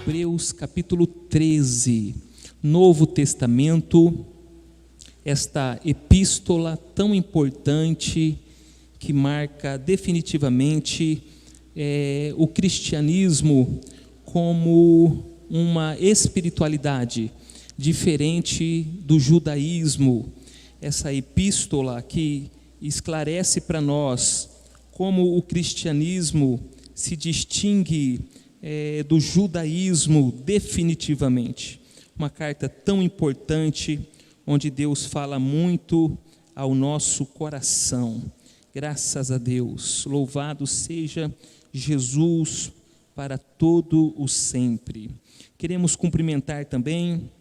Hebreus capítulo 13, Novo Testamento, esta epístola tão importante que marca definitivamente o cristianismo como uma espiritualidade diferente do judaísmo. Essa epístola que esclarece para nós como o cristianismo se distingue do judaísmo definitivamente. Uma carta tão importante, onde Deus fala muito ao nosso coração. Graças a Deus, louvado seja Jesus para todo o sempre. Queremos cumprimentar também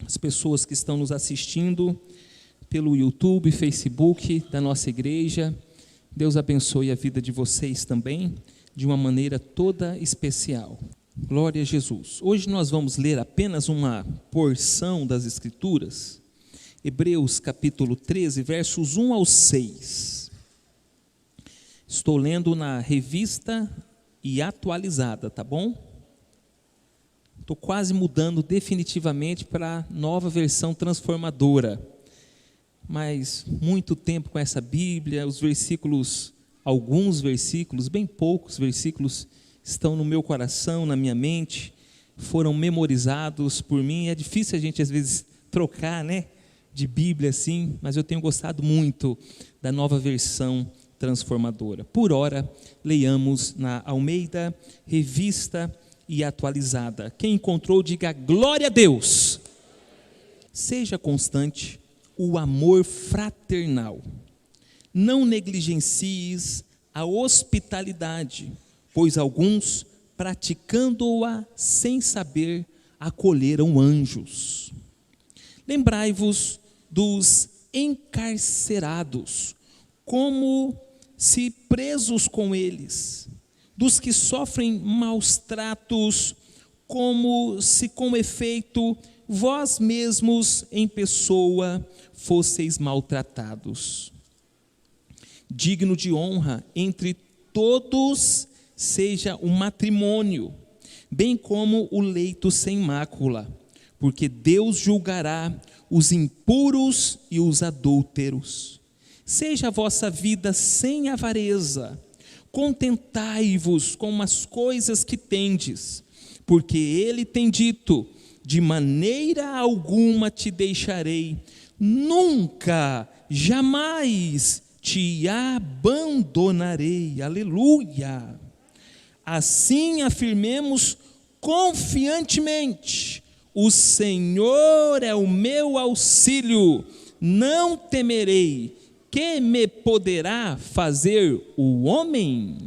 as pessoas que estão nos assistindo pelo YouTube, Facebook da nossa igreja. Deus abençoe a vida de vocês também, de uma maneira toda especial. Glória a Jesus. Hoje nós vamos ler apenas uma porção das Escrituras, Hebreus capítulo 13, versos 1 ao 6. Estou lendo na revista e atualizada, tá bom? Estou quase mudando definitivamente para a nova versão transformadora. Mas muito tempo com essa Bíblia, os versículos, alguns versículos, bem poucos versículos, estão no meu coração, na minha mente, foram memorizados por mim. É difícil a gente às vezes trocar, de Bíblia assim, mas eu tenho gostado muito da nova versão transformadora. Por ora, leiamos na Almeida, revista e atualizada. Quem encontrou, diga glória a Deus. Seja constante o amor fraternal. Não negligencies a hospitalidade, pois alguns, praticando-a sem saber, acolheram anjos. Lembrai-vos dos encarcerados, como se presos com eles, dos que sofrem maus tratos, como se com efeito vós mesmos em pessoa fosseis maltratados. Digno de honra entre todos seja o matrimônio, bem como o leito sem mácula, porque Deus julgará os impuros e os adúlteros. Seja a vossa vida sem avareza, contentai-vos com as coisas que tendes, porque ele tem dito: de maneira alguma te deixarei, nunca, jamais te abandonarei. Aleluia! Assim afirmemos confiantemente: o Senhor é o meu auxílio, não temerei. Que me poderá fazer o homem?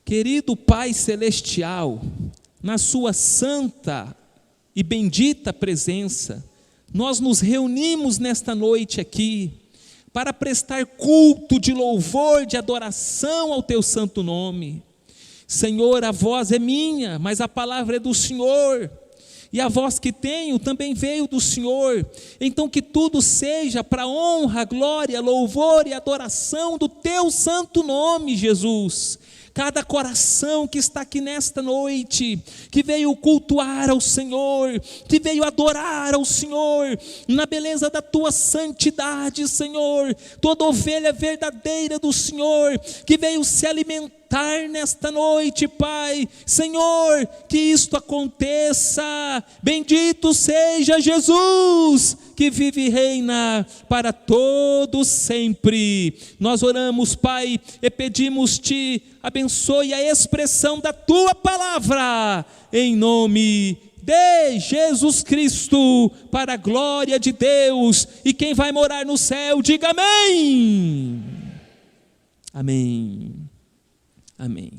Querido Pai Celestial, na sua santa e bendita presença, nós nos reunimos nesta noite aqui para prestar culto de louvor, de adoração ao teu santo nome. Senhor, a voz é minha, mas a palavra é do Senhor, e a voz que tenho também veio do Senhor. Então que tudo seja para honra, glória, louvor e adoração do teu santo nome, Jesus. Cada coração que está aqui nesta noite, que veio cultuar ao Senhor, que veio adorar ao Senhor, na beleza da tua santidade, Senhor, toda ovelha verdadeira do Senhor, que veio se alimentar nesta noite, Pai, Senhor, que isto aconteça. Bendito seja Jesus, que vive e reina para todos sempre. Nós oramos, Pai, e pedimos-te, abençoe a expressão da tua palavra, em nome de Jesus Cristo, para a glória de Deus. E quem vai morar no céu, diga amém. Amém. Amém.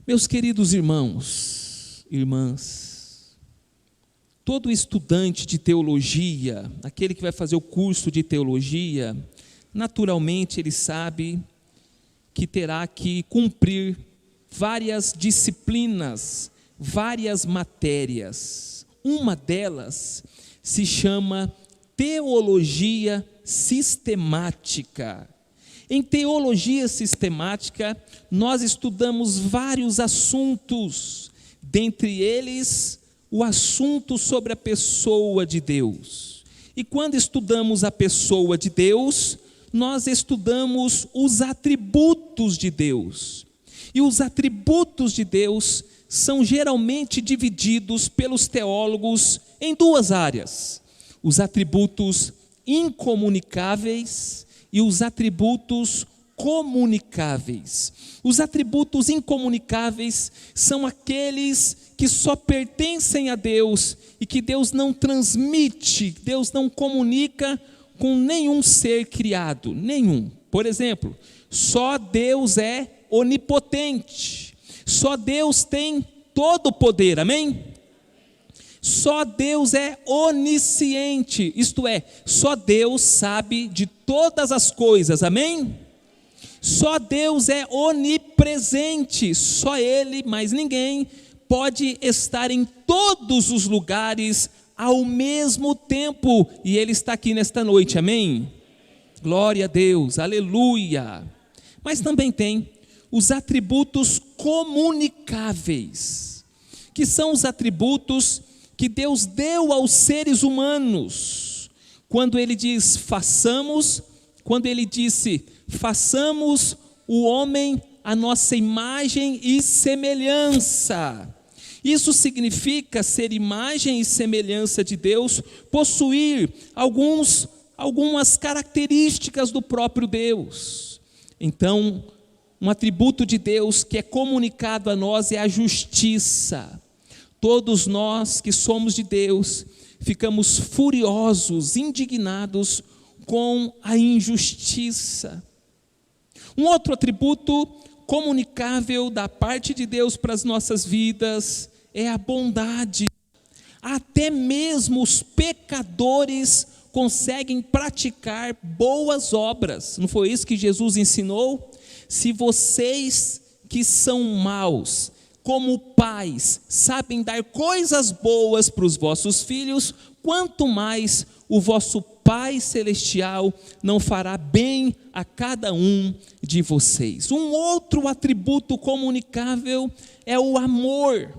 Meus queridos irmãos, irmãs, todo estudante de teologia, aquele que vai fazer o curso de teologia, naturalmente ele sabe que terá que cumprir várias disciplinas, várias matérias. Uma delas se chama teologia sistemática. Em teologia sistemática, nós estudamos vários assuntos, dentre eles, o assunto sobre a pessoa de Deus. E quando estudamos a pessoa de Deus, nós estudamos os atributos de Deus. E os atributos de Deus são geralmente divididos pelos teólogos em duas áreas: os atributos incomunicáveis e os atributos comunicáveis. Os atributos incomunicáveis são aqueles que só pertencem a Deus e que Deus não transmite, Deus não comunica com nenhum ser criado, nenhum. Por exemplo, só Deus é onipotente, só Deus tem todo o poder, amém? Só Deus é onisciente, isto é, só Deus sabe de todas as coisas, amém? Só Deus é onipresente, só Ele, mais ninguém, pode estar em todos os lugares ao mesmo tempo, e Ele está aqui nesta noite, amém? Glória a Deus, aleluia. Mas também tem os atributos comunicáveis, que são os atributos que Deus deu aos seres humanos. Quando Ele diz façamos, quando Ele disse façamos o homem à nossa imagem e semelhança. Isso significa ser imagem e semelhança de Deus, possuir algumas características do próprio Deus. Então, um atributo de Deus que é comunicado a nós é a justiça. Todos nós que somos de Deus ficamos furiosos, indignados com a injustiça. Um outro atributo comunicável da parte de Deus para as nossas vidas é a bondade. Até mesmo os pecadores conseguem praticar boas obras. Não foi isso que Jesus ensinou? Se vocês que são maus, como pais, sabem dar coisas boas para os vossos filhos, quanto mais o vosso Pai Celestial não fará bem a cada um de vocês. Um outro atributo comunicável é o amor.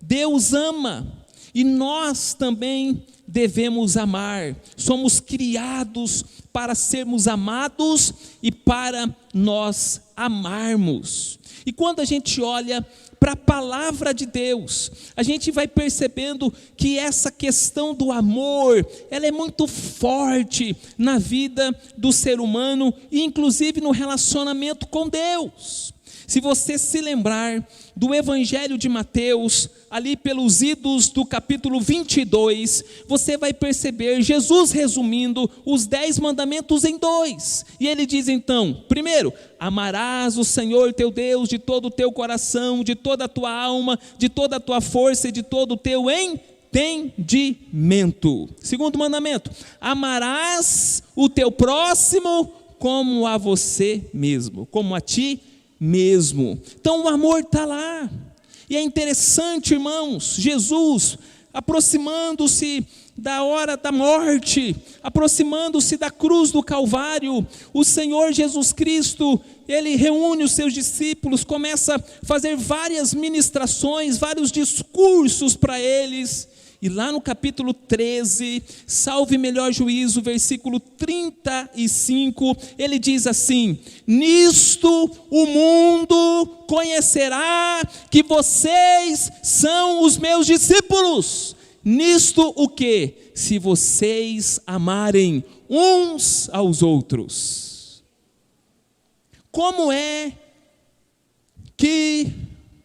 Deus ama e nós também devemos amar. Somos criados para sermos amados e para nós amarmos. E quando a gente olha para a palavra de Deus, a gente vai percebendo que essa questão do amor, ela é muito forte na vida do ser humano e inclusive no relacionamento com Deus. Se você se lembrar do Evangelho de Mateus, ali pelos idos do capítulo 22, você vai perceber Jesus resumindo os 10 mandamentos em 2. E ele diz então, primeiro, amarás o Senhor teu Deus de todo o teu coração, de toda a tua alma, de toda a tua força e de todo o teu entendimento. Segundo mandamento, amarás o teu próximo como a você mesmo, como a ti mesmo. Então o amor está lá. E é interessante, irmãos, Jesus aproximando-se da hora da morte, aproximando-se da cruz do Calvário, o Senhor Jesus Cristo, Ele reúne os seus discípulos, começa a fazer várias ministrações, vários discursos para eles. E lá no capítulo 13, salve melhor juízo, versículo 35, ele diz assim: nisto o mundo conhecerá que vocês são os meus discípulos. Nisto o quê? Se vocês amarem uns aos outros. Como é que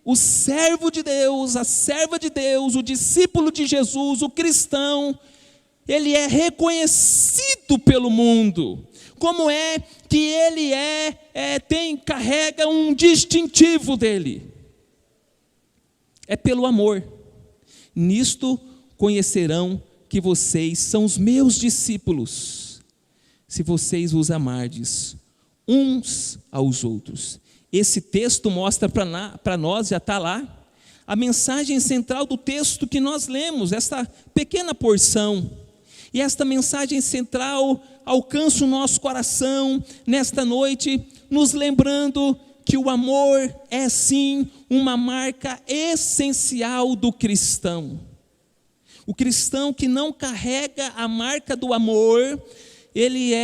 o servo de Deus, a serva de Deus, o discípulo de Jesus, o cristão, ele é reconhecido pelo mundo? Como é que ele carrega um distintivo dele? É pelo amor. Nisto conhecerão que vocês são os meus discípulos, se vocês os amardes uns aos outros. Esse texto mostra para nós, já está lá, a mensagem central do texto que nós lemos, esta pequena porção. E esta mensagem central alcança o nosso coração nesta noite, nos lembrando que o amor é sim uma marca essencial do cristão. O cristão que não carrega a marca do amor, ele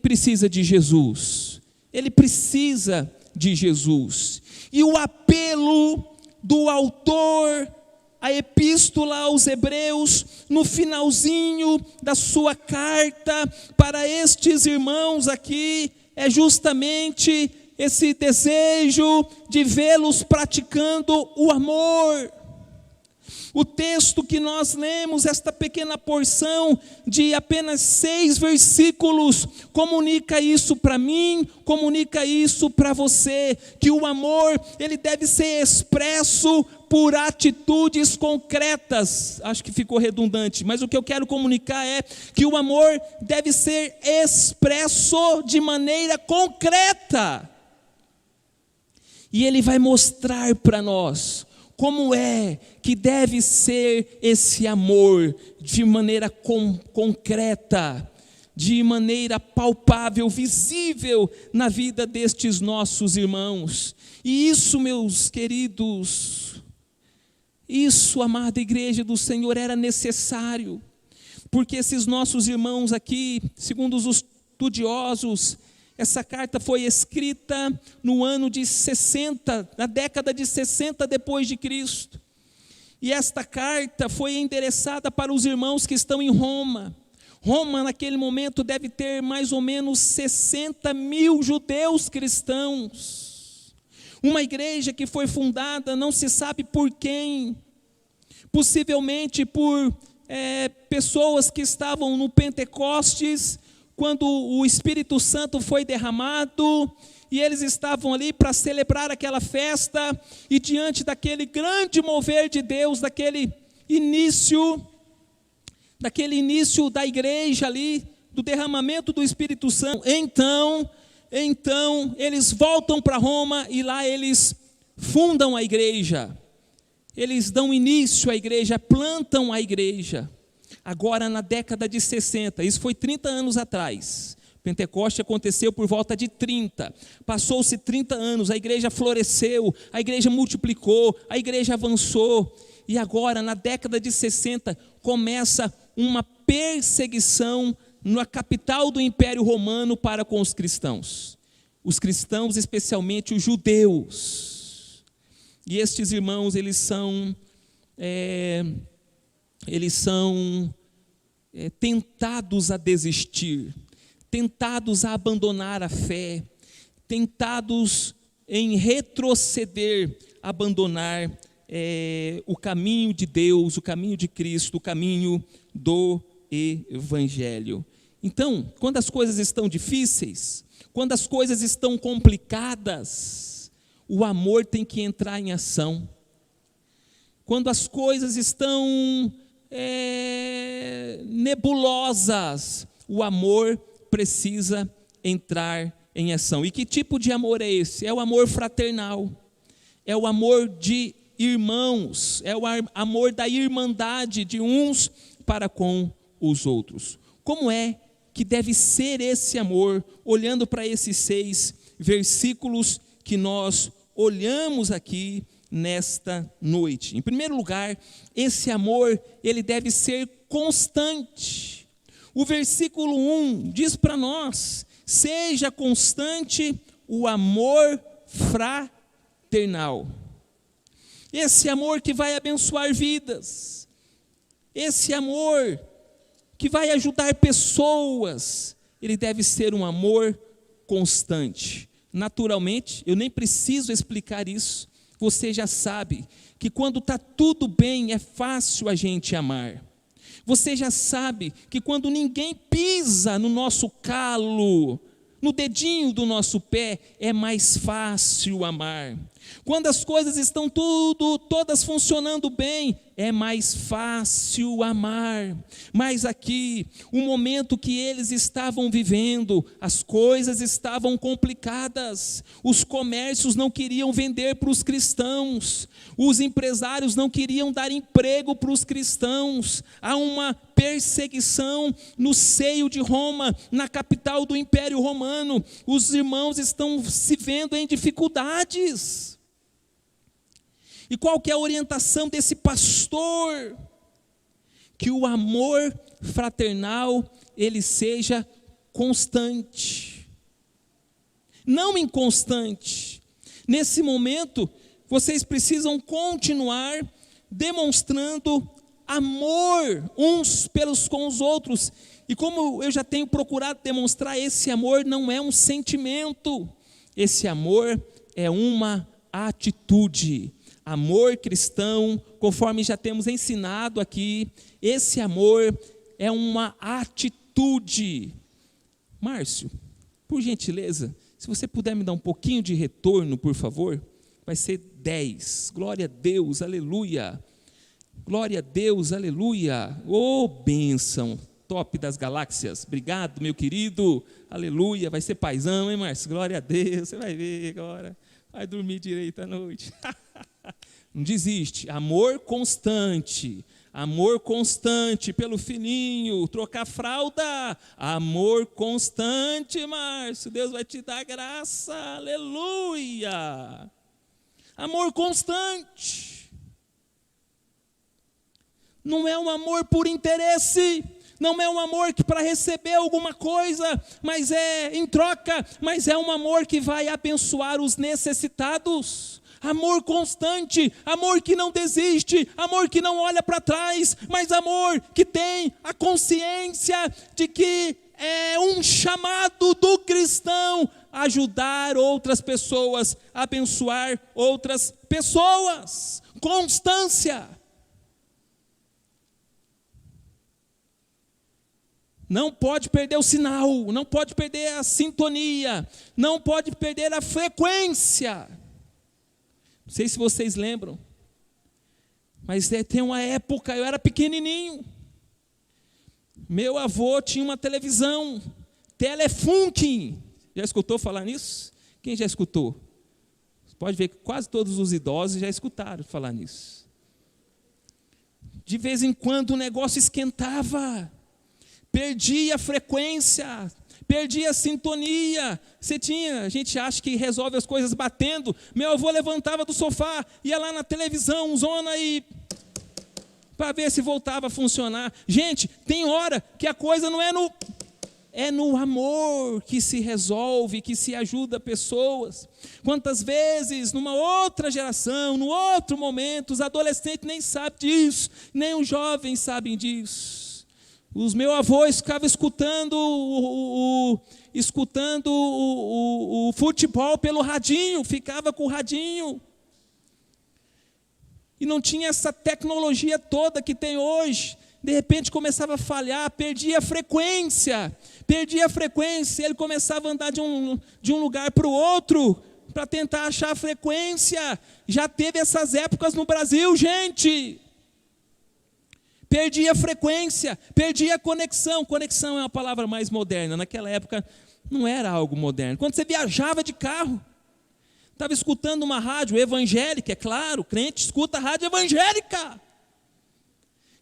precisa de Jesus. Ele precisa de Jesus. E o apelo do autor, a epístola aos Hebreus, no finalzinho da sua carta para estes irmãos aqui, é justamente esse desejo de vê-los praticando o amor. O texto que nós lemos, esta pequena porção de apenas 6 versículos, comunica isso para mim, comunica isso para você, que o amor, ele deve ser expresso por atitudes concretas. Acho que ficou redundante, mas o que eu quero comunicar é que o amor deve ser expresso de maneira concreta. E ele vai mostrar para nós como é que deve ser esse amor de maneira concreta, de maneira palpável, visível na vida destes nossos irmãos. E isso, meus queridos, isso, amada igreja do Senhor, era necessário, porque esses nossos irmãos aqui, segundo os estudiosos, essa carta foi escrita no ano de 60, na década de 60 depois de Cristo. E esta carta foi endereçada para os irmãos que estão em Roma. Roma, naquele momento, deve ter mais ou menos 60 mil judeus cristãos. Uma igreja que foi fundada, não se sabe por quem, possivelmente por pessoas que estavam no Pentecostes, quando o Espírito Santo foi derramado, e eles estavam ali para celebrar aquela festa, e diante daquele grande mover de Deus, daquele início da igreja ali, do derramamento do Espírito Santo, então eles voltam para Roma, e lá eles fundam a igreja, eles dão início à igreja, plantam a igreja. Agora na década de 60, isso foi 30 anos atrás, Pentecoste aconteceu por volta de 30, passou-se 30 anos, a igreja floresceu, a igreja multiplicou, a igreja avançou, e agora na década de 60 começa uma perseguição na capital do Império Romano para com os cristãos, especialmente os judeus. E estes irmãos, eles são tentados a desistir, tentados a abandonar a fé, tentados em retroceder, abandonar o caminho de Deus, o caminho de Cristo, o caminho do Evangelho. Então, quando as coisas estão difíceis, quando as coisas estão complicadas, o amor tem que entrar em ação. Quando as coisas estão nebulosas, o amor precisa entrar em ação. E que tipo de amor é esse? É o amor fraternal, é o amor de irmãos, é o amor da irmandade de uns para com os outros. Como é que deve ser esse amor, olhando para esses 6 versículos que nós olhamos aqui nesta noite? Em primeiro lugar, esse amor, ele deve ser constante. O versículo 1 diz para nós: seja constante o amor fraternal. Esse amor que vai abençoar vidas, esse amor que vai ajudar pessoas, ele deve ser um amor constante. Naturalmente, eu nem preciso explicar isso, você já sabe que quando está tudo bem, é fácil a gente amar. Você já sabe que quando ninguém pisa no nosso calo, no dedinho do nosso pé, é mais fácil amar. Quando as coisas estão todas funcionando bem, é mais fácil amar. Mas aqui, o momento que eles estavam vivendo, as coisas estavam complicadas. Os comércios não queriam vender para os cristãos. Os empresários não queriam dar emprego para os cristãos. Há uma perseguição no seio de Roma, na capital do Império Romano. Os irmãos estão se vendo em dificuldades. E qual que é a orientação desse pastor? Que o amor fraternal, ele seja constante, não inconstante. Nesse momento, vocês precisam continuar demonstrando amor uns pelos com os outros. E como eu já tenho procurado demonstrar, esse amor não é um sentimento, esse amor é uma atitude. Amor cristão, conforme já temos ensinado aqui, esse amor é uma atitude. Márcio, por gentileza, se você puder me dar um pouquinho de retorno, por favor, vai ser 10. Glória a Deus, aleluia. Glória a Deus, aleluia. Oh, bênção, top das galáxias. Obrigado, meu querido, aleluia. Vai ser paizão, hein, Márcio? Glória a Deus, você vai ver agora. Vai dormir direito à noite. Não desiste, amor constante pelo filhinho, trocar fralda, amor constante, Márcio, Deus vai te dar graça, aleluia, amor constante, não é um amor por interesse, não é um amor que para receber alguma coisa, mas é em troca, mas é um amor que vai abençoar os necessitados. Amor constante, amor que não desiste, amor que não olha para trás, mas amor que tem a consciência de que é um chamado do cristão a ajudar outras pessoas, a abençoar outras pessoas. Constância. Não pode perder o sinal, não pode perder a sintonia, não pode perder a frequência. Não sei se vocês lembram, mas tem uma época, eu era pequenininho, meu avô tinha uma televisão, Telefunken, já escutou falar nisso? Quem já escutou? Pode ver que quase todos os idosos já escutaram falar nisso. De vez em quando o negócio esquentava, perdia a frequência, perdia a sintonia. A gente acha que resolve as coisas batendo. Meu avô levantava do sofá, ia lá na televisão, zona e para ver se voltava a funcionar. Gente, tem hora que a coisa não é no amor que se resolve, que se ajuda pessoas. Quantas vezes, numa outra geração, num outro momento, os adolescentes nem sabem disso, nem os jovens sabem disso. Os meus avós ficavam escutando o futebol pelo radinho, ficava com o radinho. E não tinha essa tecnologia toda que tem hoje. De repente começava a falhar, perdia a frequência. Ele começava a andar de um lugar para o outro, para tentar achar a frequência. Já teve essas épocas no Brasil, gente. Perdia a frequência, perdia a conexão. Conexão é uma palavra mais moderna. Naquela época não era algo moderno. Quando você viajava de carro, estava escutando uma rádio evangélica, é claro, crente escuta a rádio evangélica.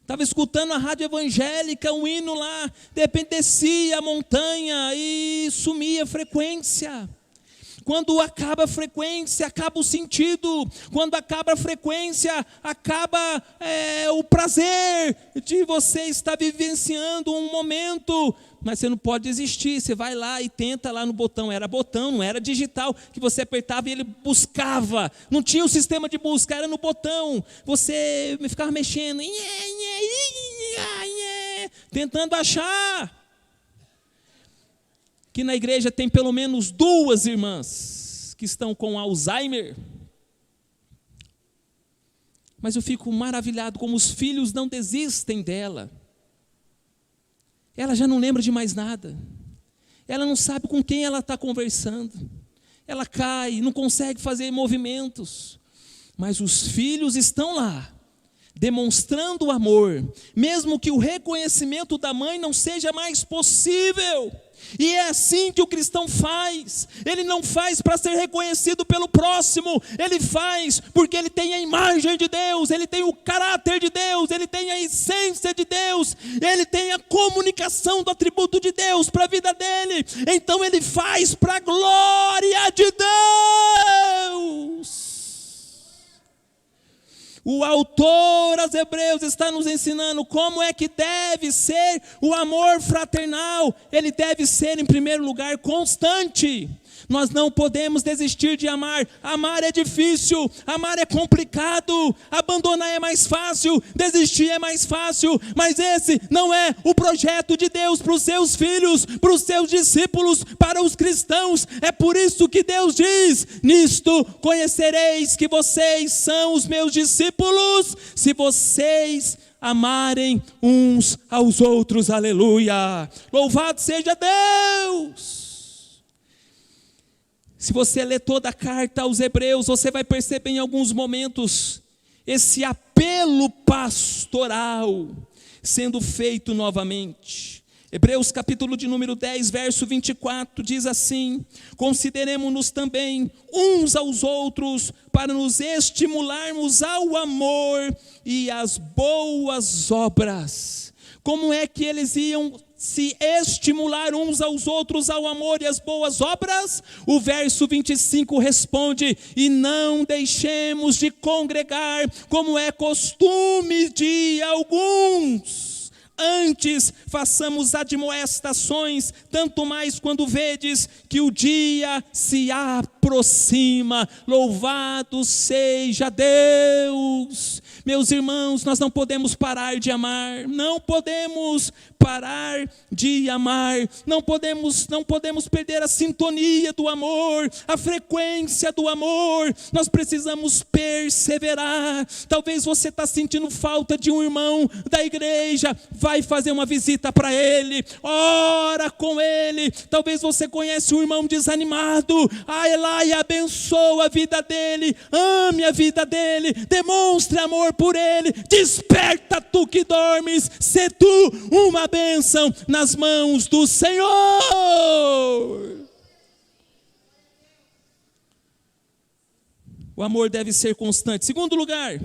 Estava escutando a rádio evangélica, um hino lá, de repente descia a montanha e sumia a frequência. Quando acaba a frequência, acaba o sentido. Quando acaba a frequência, acaba o prazer de você estar vivenciando um momento. Mas você não pode desistir, você vai lá e tenta lá no botão. Era botão, não era digital, que você apertava e ele buscava. Não tinha o sistema de busca, era no botão. Você ficava mexendo, tentando achar. Que na igreja tem pelo menos 2 irmãs que estão com Alzheimer. Mas eu fico maravilhado como os filhos não desistem dela. Ela já não lembra de mais nada. Ela não sabe com quem ela está conversando. ela cai, não consegue fazer movimentos. Mas os filhos estão lá, demonstrando o amor, mesmo que o reconhecimento da mãe não seja mais possível. E é assim que o cristão faz. Ele não faz para ser reconhecido pelo próximo, ele faz porque ele tem a imagem de Deus, ele tem o caráter de Deus, ele tem a essência de Deus, ele tem a comunicação do atributo de Deus para a vida dele. Então ele faz para a glória de Deus. O autor aos Hebreus está nos ensinando como é que deve ser o amor fraternal. Ele deve ser, em primeiro lugar, constante. Nós não podemos desistir de amar. Amar é difícil, amar é complicado, abandonar é mais fácil, desistir é mais fácil, mas esse não é o projeto de Deus para os seus filhos, para os seus discípulos, para os cristãos. É por isso que Deus diz: nisto conhecereis que vocês são os meus discípulos, se vocês amarem uns aos outros. Aleluia, louvado seja Deus. Se você ler toda a carta aos Hebreus, você vai perceber em alguns momentos esse apelo pastoral sendo feito novamente. Hebreus capítulo de número 10, verso 24, diz assim: consideremo-nos também uns aos outros para nos estimularmos ao amor e às boas obras. Como é que eles iam se estimular uns aos outros ao amor e às boas obras? O verso 25 responde: e não deixemos de congregar, como é costume de alguns. Antes façamos admoestações, tanto mais quando vedes que o dia se aproxima. Louvado seja Deus. Meus irmãos, nós não podemos parar de amar, não podemos parar de amar, não podemos perder a sintonia do amor, a frequência do amor. Nós precisamos perseverar. Talvez você está sentindo falta de um irmão da igreja, vai fazer uma visita para ele, ora com ele. Talvez você conhece um irmão desanimado, vai lá e abençoa a vida dele, ame a vida dele, demonstre amor por ele. Desperta tu que dormes, sê tu uma bênção nas mãos do Senhor. O amor deve ser constante. Segundo lugar,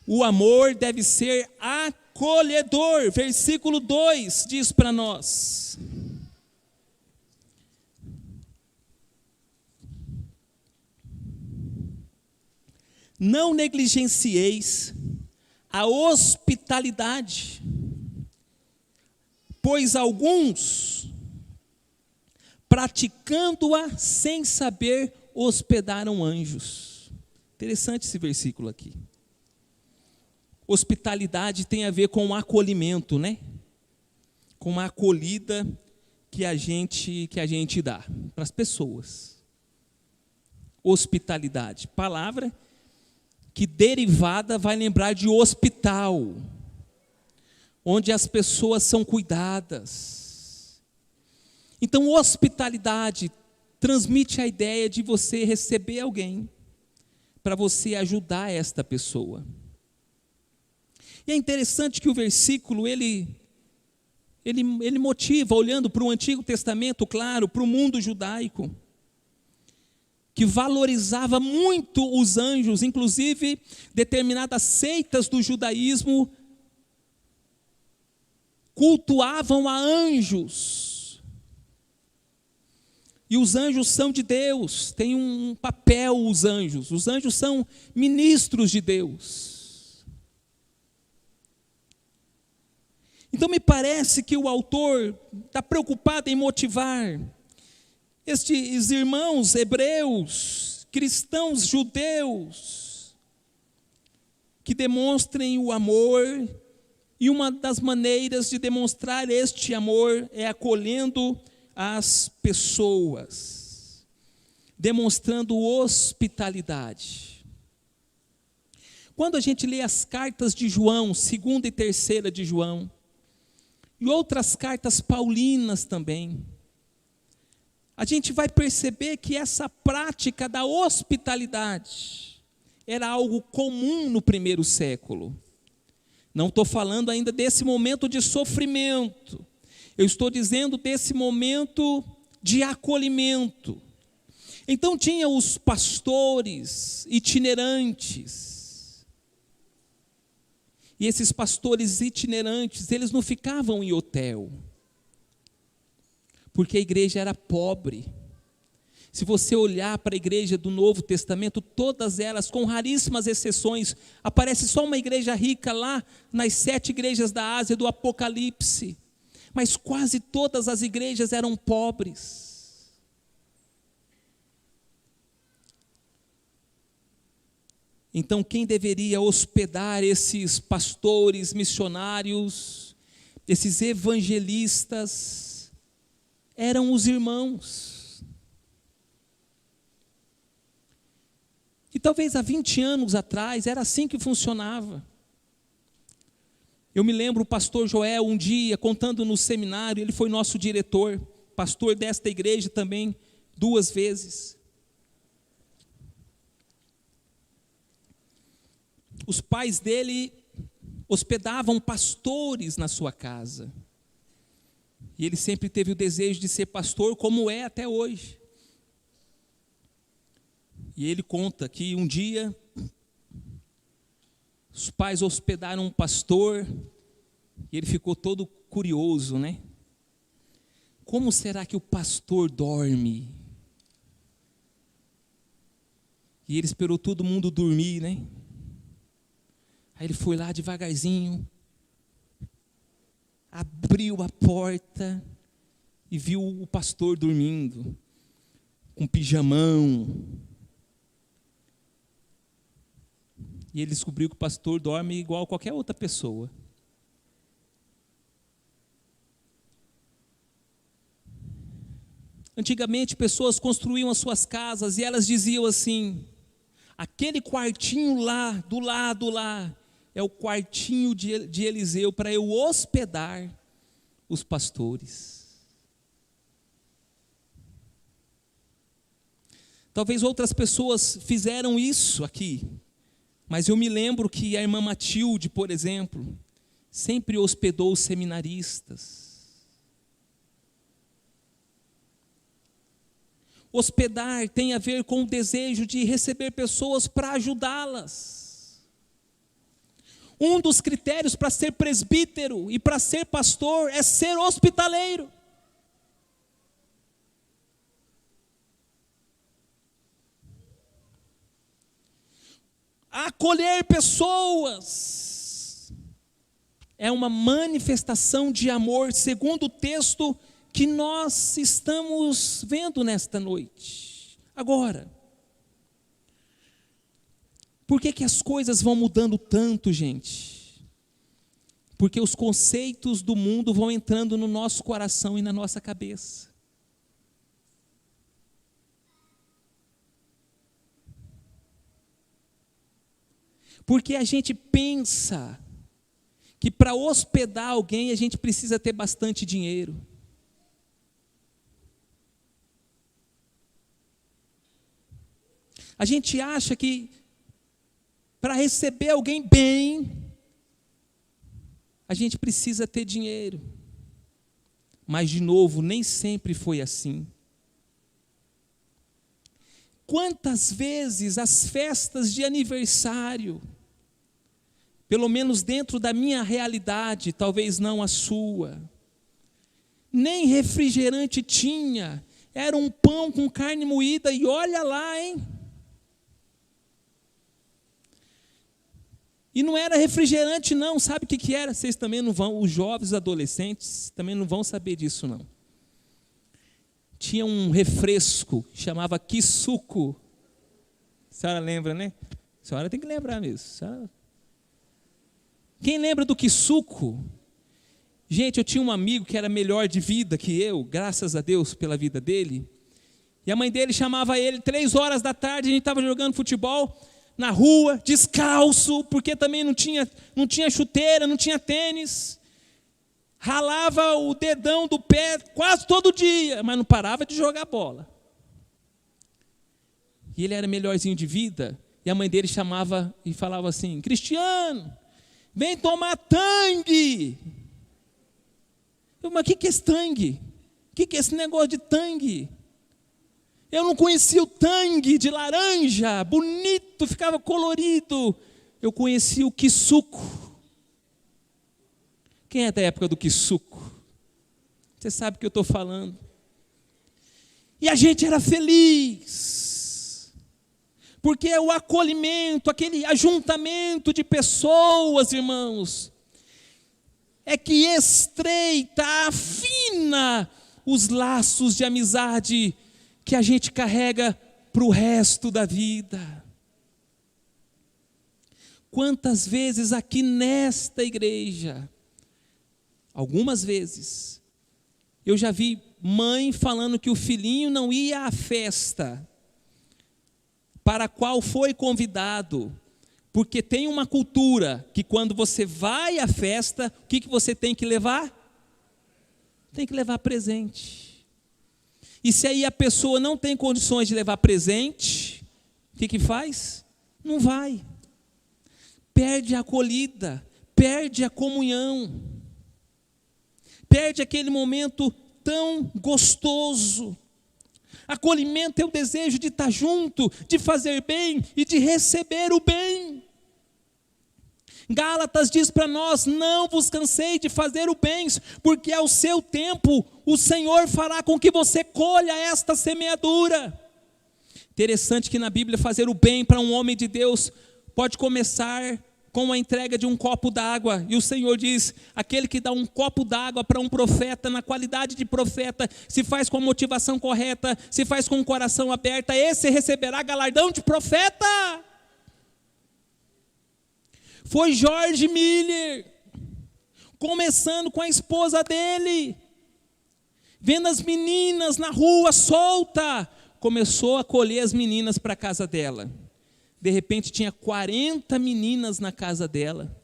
o amor deve ser acolhedor. Versículo 2 diz para nós: não negligencieis a hospitalidade, pois alguns, praticando-a sem saber, hospedaram anjos. Interessante esse versículo aqui. Hospitalidade tem a ver com acolhimento, né? Com a acolhida que a gente dá para as pessoas. Hospitalidade, palavra que derivada vai lembrar de hospital, onde as pessoas são cuidadas. Então, hospitalidade transmite a ideia de você receber alguém, para você ajudar esta pessoa. E é interessante que o versículo, ele motiva, olhando para o Antigo Testamento, claro, para o mundo judaico, que valorizava muito os anjos, inclusive determinadas seitas do judaísmo cultuavam a anjos. E os anjos são de Deus, tem um papel os anjos são ministros de Deus. Então me parece que o autor está preocupado em motivar estes irmãos hebreus, cristãos judeus, que demonstrem o amor, e uma das maneiras de demonstrar este amor é acolhendo as pessoas, demonstrando hospitalidade. Quando a gente lê as cartas de João, 2ª e 3ª de João, e outras cartas paulinas também, a gente vai perceber que essa prática da hospitalidade era algo comum no primeiro século. Não estou falando ainda desse momento de sofrimento, eu estou dizendo desse momento de acolhimento. Então tinha os pastores itinerantes, e esses pastores itinerantes, eles não ficavam em hotel, porque a igreja era pobre. Se você olhar para a igreja do Novo Testamento, todas elas, com raríssimas exceções, aparece só uma igreja rica lá nas 7 igrejas da Ásia do Apocalipse, mas quase todas as igrejas eram pobres. Então quem deveria hospedar esses pastores, missionários, esses evangelistas, eram os irmãos. E talvez há 20 anos atrás era assim que funcionava. Eu me lembro o pastor Joel um dia contando no seminário, ele foi nosso diretor, pastor desta igreja também 2 vezes. Os pais dele hospedavam pastores na sua casa. E ele sempre teve o desejo de ser pastor, como é até hoje. E ele conta que um dia os pais hospedaram um pastor e ele ficou todo curioso, né? Como será que o pastor dorme? E ele esperou todo mundo dormir, né? Aí ele foi lá devagarzinho, abriu a porta e viu o pastor dormindo, com pijamão. E ele descobriu que o pastor dorme igual a qualquer outra pessoa. Antigamente, pessoas construíam as suas casas e elas diziam assim: aquele quartinho lá, do lado lá, é o quartinho de Eliseu para eu hospedar os pastores. Talvez outras pessoas fizeram isso aqui, mas eu me lembro que a irmã Matilde, por exemplo, sempre hospedou os seminaristas. Hospedar tem a ver com o desejo de receber pessoas para ajudá-las. Um dos critérios para ser presbítero e para ser pastor é ser hospitaleiro. Acolher pessoas é uma manifestação de amor, segundo o texto que nós estamos vendo nesta noite. Agora, por que as coisas vão mudando tanto, gente? Porque os conceitos do mundo vão entrando no nosso coração e na nossa cabeça. Porque a gente pensa que para hospedar alguém a gente precisa ter bastante dinheiro. A gente acha que para receber alguém bem, a gente precisa ter dinheiro. Mas, de novo, nem sempre foi assim. Quantas vezes as festas de aniversário, pelo menos dentro da minha realidade, talvez não a sua, nem refrigerante tinha, era um pão com carne moída e olha lá, hein? E não era refrigerante não, sabe o que era? Vocês também não vão, os jovens adolescentes também não vão saber disso não. Tinha um refresco, chamava Kisuko. A senhora lembra, né? A senhora tem que lembrar mesmo. Quem lembra do Kisuko? Gente, eu tinha um amigo que era melhor de vida que eu, graças a Deus pela vida dele. E a mãe dele chamava ele 3 horas da tarde, a gente estava jogando futebol na rua, descalço, porque também não tinha chuteira, não tinha tênis. ralava o dedão do pé quase todo dia, mas não parava de jogar bola. E ele era melhorzinho de vida, e a mãe dele chamava e falava assim: Cristiano, vem tomar tangue. Mas o que é esse tangue? O que é esse negócio de tangue? Eu não conhecia o tangue de laranja, bonito, ficava colorido. Eu conhecia o quisuco. Quem é da época do quisuco? Você sabe o que eu estou falando. E a gente era feliz, porque o acolhimento, aquele ajuntamento de pessoas, irmãos, é que estreita, afina os laços de amizade que a gente carrega para o resto da vida. Quantas vezes aqui nesta igreja, algumas vezes, eu já vi mãe falando que o filhinho não ia à festa para a qual foi convidado, porque tem uma cultura que quando você vai à festa, o que você tem que levar? Tem que levar presente. E se aí a pessoa não tem condições de levar presente, o que faz? Não vai. Perde a acolhida, perde a comunhão, perde aquele momento tão gostoso. Acolhimento é o desejo de estar junto, de fazer bem e de receber o bem. Gálatas diz para nós: não vos cansei de fazer o bem, porque ao seu tempo o Senhor fará com que você colha esta semeadura. Interessante que na Bíblia fazer o bem para um homem de Deus pode começar com a entrega de um copo d'água, e o Senhor diz: aquele que dá um copo d'água para um profeta, na qualidade de profeta, se faz com a motivação correta, se faz com o coração aberto, esse receberá galardão de profeta. Foi George Miller, começando com a esposa dele, vendo as meninas na rua solta, começou a acolher as meninas para a casa dela. De repente tinha 40 meninas na casa dela.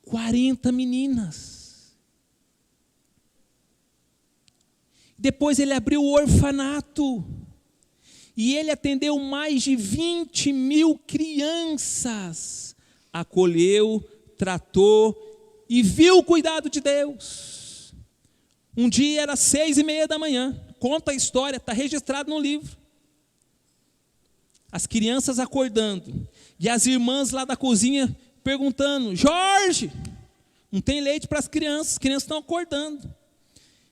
40 meninas. Depois ele abriu o orfanato. E ele atendeu mais de 20 mil crianças. Acolheu, tratou e viu o cuidado de Deus. Um dia era 6:30 da manhã. Conta a história, está registrado no livro. As crianças acordando, e as irmãs lá da cozinha perguntando: Jorge, não tem leite para as crianças estão acordando.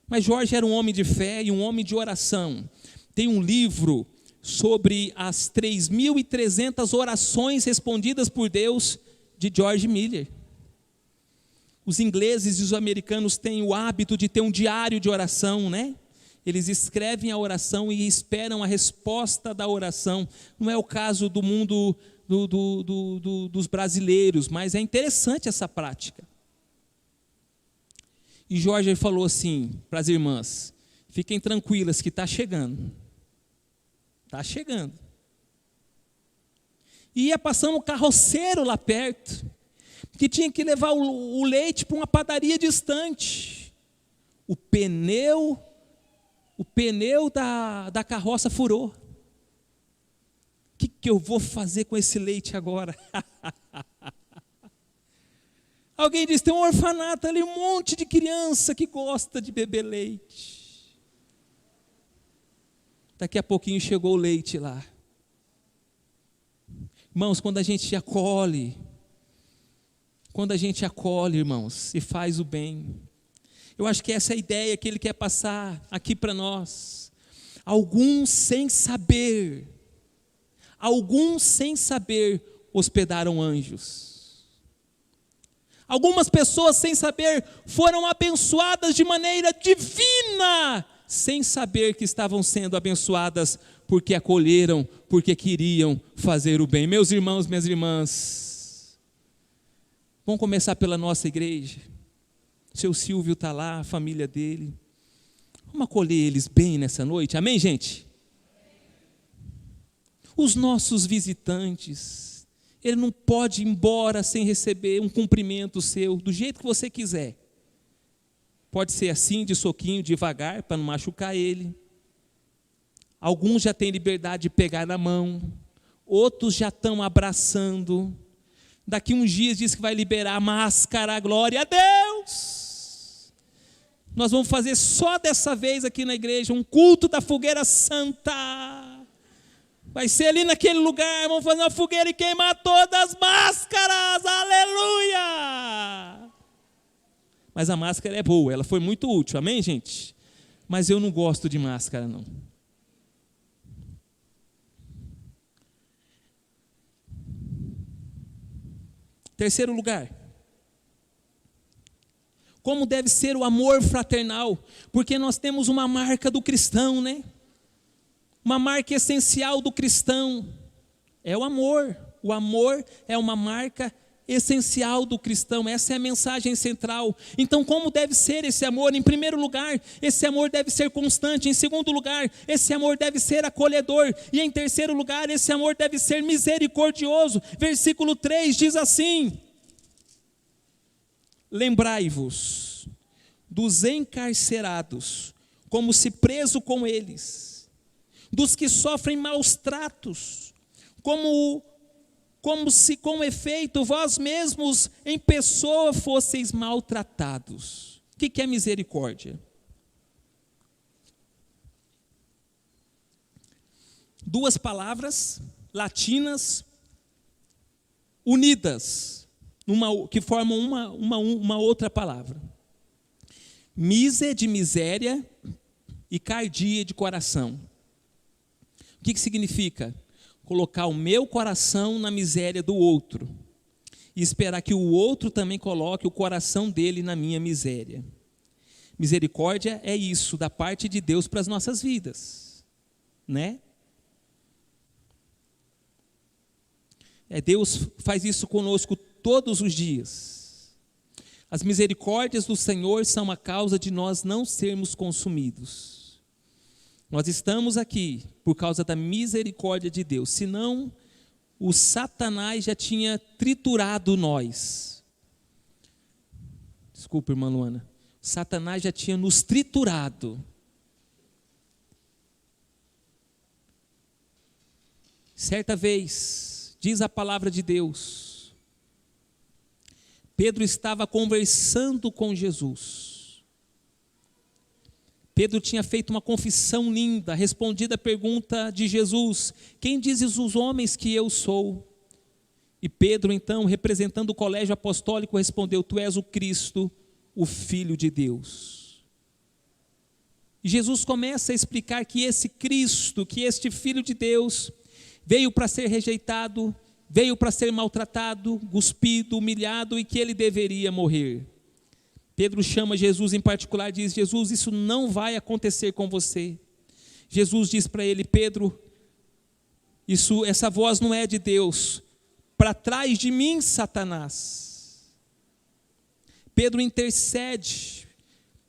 Mas Jorge era um homem de fé e um homem de oração. Tem um livro sobre as 3.300 orações respondidas por Deus de George Miller. Os ingleses e os americanos têm o hábito de ter um diário de oração, né? Eles escrevem a oração e esperam a resposta da oração. Não é o caso do mundo dos brasileiros, mas é interessante essa prática. E Jorge falou assim para as irmãs: fiquem tranquilas que está chegando. Está chegando. E ia passando um carroceiro lá perto, que tinha que levar o leite para uma padaria distante. O pneu da carroça furou. O que eu vou fazer com esse leite agora? Alguém diz: tem um orfanato ali, um monte de criança que gosta de beber leite. Daqui a pouquinho chegou o leite lá. Irmãos, quando a gente acolhe, irmãos, e faz o bem, eu acho que essa é a ideia que ele quer passar aqui para nós. Alguns sem saber hospedaram anjos. Algumas pessoas sem saber foram abençoadas de maneira divina, sem saber que estavam sendo abençoadas, porque acolheram, porque queriam fazer o bem. Meus irmãos, minhas irmãs, vamos começar pela nossa igreja. Seu Silvio está lá, a família dele. Vamos acolher eles bem nessa noite, amém, gente? Os nossos visitantes, Ele não pode ir embora sem receber um cumprimento seu, do jeito que você quiser. Pode ser assim, de soquinho, devagar, para não machucar ele. Alguns já têm liberdade de pegar na mão, outros já estão abraçando. Daqui uns dias diz que vai liberar a máscara, glória a Deus. Nós vamos fazer só dessa vez aqui na igreja um culto da fogueira santa. Vai ser ali naquele lugar, vamos fazer uma fogueira e queimar todas as máscaras, aleluia! Mas a máscara é boa, ela foi muito útil, amém, gente? Mas eu não gosto de máscara, não. Terceiro lugar, como deve ser o amor fraternal, porque nós temos uma marca do cristão, né? Uma marca essencial do cristão é o amor. O amor é uma marca essencial do cristão, essa é a mensagem central. Então, como deve ser esse amor? Em primeiro lugar, esse amor deve ser constante. Em segundo lugar, esse amor deve ser acolhedor. E em terceiro lugar, esse amor deve ser misericordioso. Versículo 3 diz assim: lembrai-vos dos encarcerados, como se preso com eles, dos que sofrem maus tratos, como se com efeito vós mesmos em pessoa fosseis maltratados. O que é misericórdia? Duas palavras latinas unidas, que formam uma outra palavra. Mise de miséria e cardia de coração. O que significa? Colocar o meu coração na miséria do outro e esperar que o outro também coloque o coração dele na minha miséria. Misericórdia é isso, da parte de Deus para as nossas vidas, né? Deus faz isso conosco todos os dias. As misericórdias do Senhor são a causa de nós não sermos consumidos. Nós estamos aqui por causa da misericórdia de Deus, senão o Satanás já tinha triturado nós. Desculpa, irmã Luana. Satanás já tinha nos triturado. Certa vez, diz a palavra de Deus, Pedro estava conversando com Jesus. Pedro tinha feito uma confissão linda, respondido a pergunta de Jesus: quem dizes os homens que eu sou? E Pedro, então, representando o colégio apostólico, respondeu: tu és o Cristo, o Filho de Deus. E Jesus começa a explicar que esse Cristo, que este Filho de Deus, veio para ser rejeitado, veio para ser maltratado, cuspido, humilhado e que ele deveria morrer. Pedro chama Jesus em particular e diz: Jesus, isso não vai acontecer com você. Jesus diz para ele: Pedro, essa voz não é de Deus. Para trás de mim, Satanás. Pedro intercede.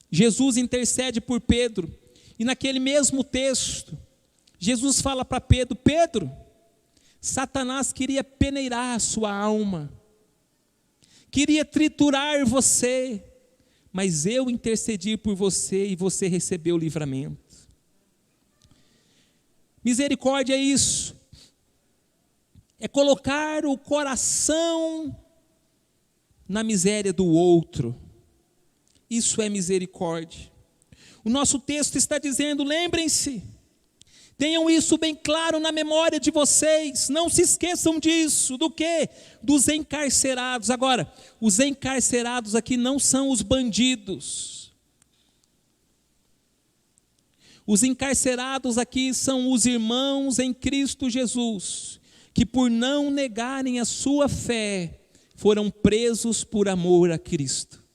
Jesus intercede por Pedro. E naquele mesmo texto, Jesus fala para Pedro: Pedro, Satanás queria peneirar a sua alma, queria triturar você, mas eu intercedi por você e você recebeu o livramento. Misericórdia é isso, é colocar o coração na miséria do outro. Isso é misericórdia. O nosso texto está dizendo: lembrem-se, tenham isso bem claro na memória de vocês, não se esqueçam disso. Do quê? Dos encarcerados. Agora, os encarcerados aqui não são os bandidos. Os encarcerados aqui são os irmãos em Cristo Jesus, que por não negarem a sua fé, foram presos por amor a Cristo.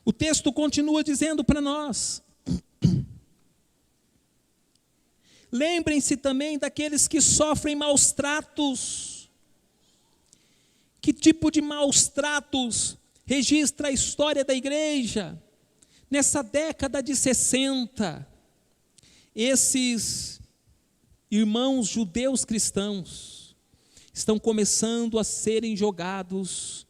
O texto continua dizendo para nós: lembrem-se também daqueles que sofrem maus tratos. Que tipo de maus tratos registra a história da igreja? Nessa década de 60, esses irmãos judeus cristãos estão começando a serem jogados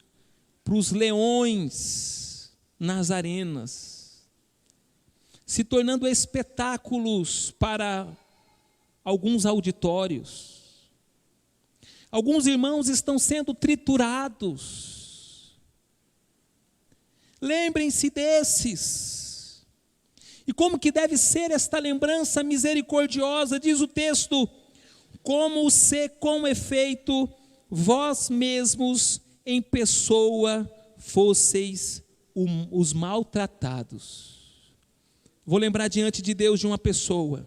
para os leões nas arenas, se tornando espetáculos para alguns auditórios. Alguns irmãos estão sendo triturados. Lembrem-se desses. E como que deve ser esta lembrança misericordiosa? Diz o texto: como se com efeito vós mesmos em pessoa fosseis os maltratados. Vou lembrar diante de Deus de uma pessoa,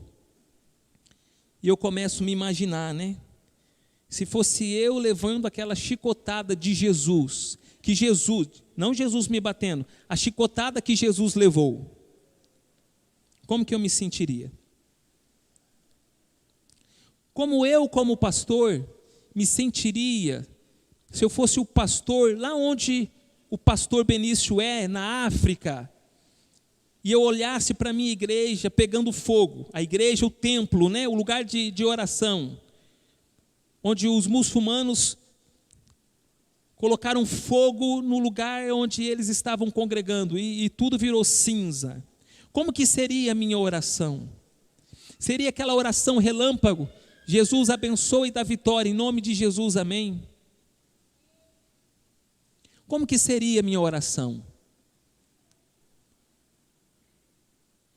e eu começo a me imaginar, né? Se fosse eu levando aquela chicotada de Jesus, que Jesus, não Jesus me batendo, a chicotada que Jesus levou, como que eu me sentiria? Como pastor, me sentiria, se eu fosse o pastor, lá onde o pastor Benício na África, e eu olhasse para a minha igreja pegando fogo, a igreja, o templo, né, o lugar de oração, onde os muçulmanos colocaram fogo no lugar onde eles estavam congregando, e tudo virou cinza. Como que seria a minha oração? Seria aquela oração relâmpago: Jesus abençoe e dá vitória, em nome de Jesus, amém? Como que seria a minha oração?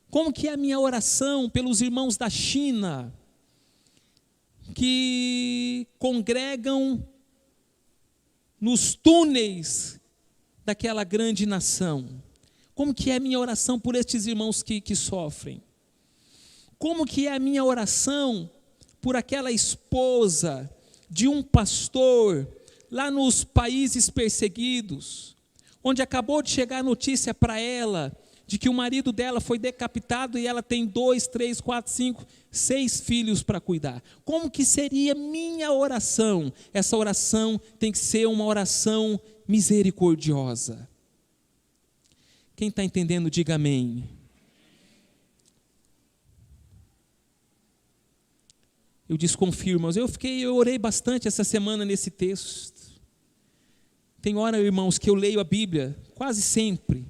Como que é a minha oração pelos irmãos da China, que congregam nos túneis daquela grande nação? Como que é a minha oração por estes irmãos que sofrem? Como que é a minha oração por aquela esposa de um pastor lá nos países perseguidos, onde acabou de chegar a notícia para ela de que o marido dela foi decapitado e ela tem 2, 3, 4, 5, 6 filhos para cuidar? Como que seria minha oração? Essa oração tem que ser uma oração misericordiosa. Quem está entendendo, diga amém. Eu desconfio, mas eu orei bastante essa semana nesse texto. Tem hora, irmãos, que eu leio a Bíblia, quase sempre,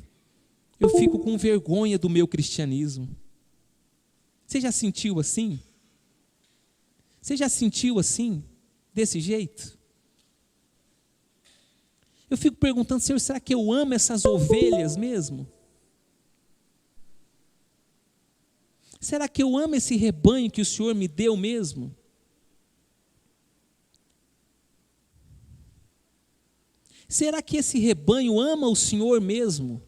eu fico com vergonha do meu cristianismo. Você já sentiu assim? Você já sentiu assim? Desse jeito? Eu fico perguntando: Senhor, será que eu amo essas ovelhas mesmo? Será que eu amo esse rebanho que o Senhor me deu mesmo? Será que esse rebanho ama o Senhor mesmo?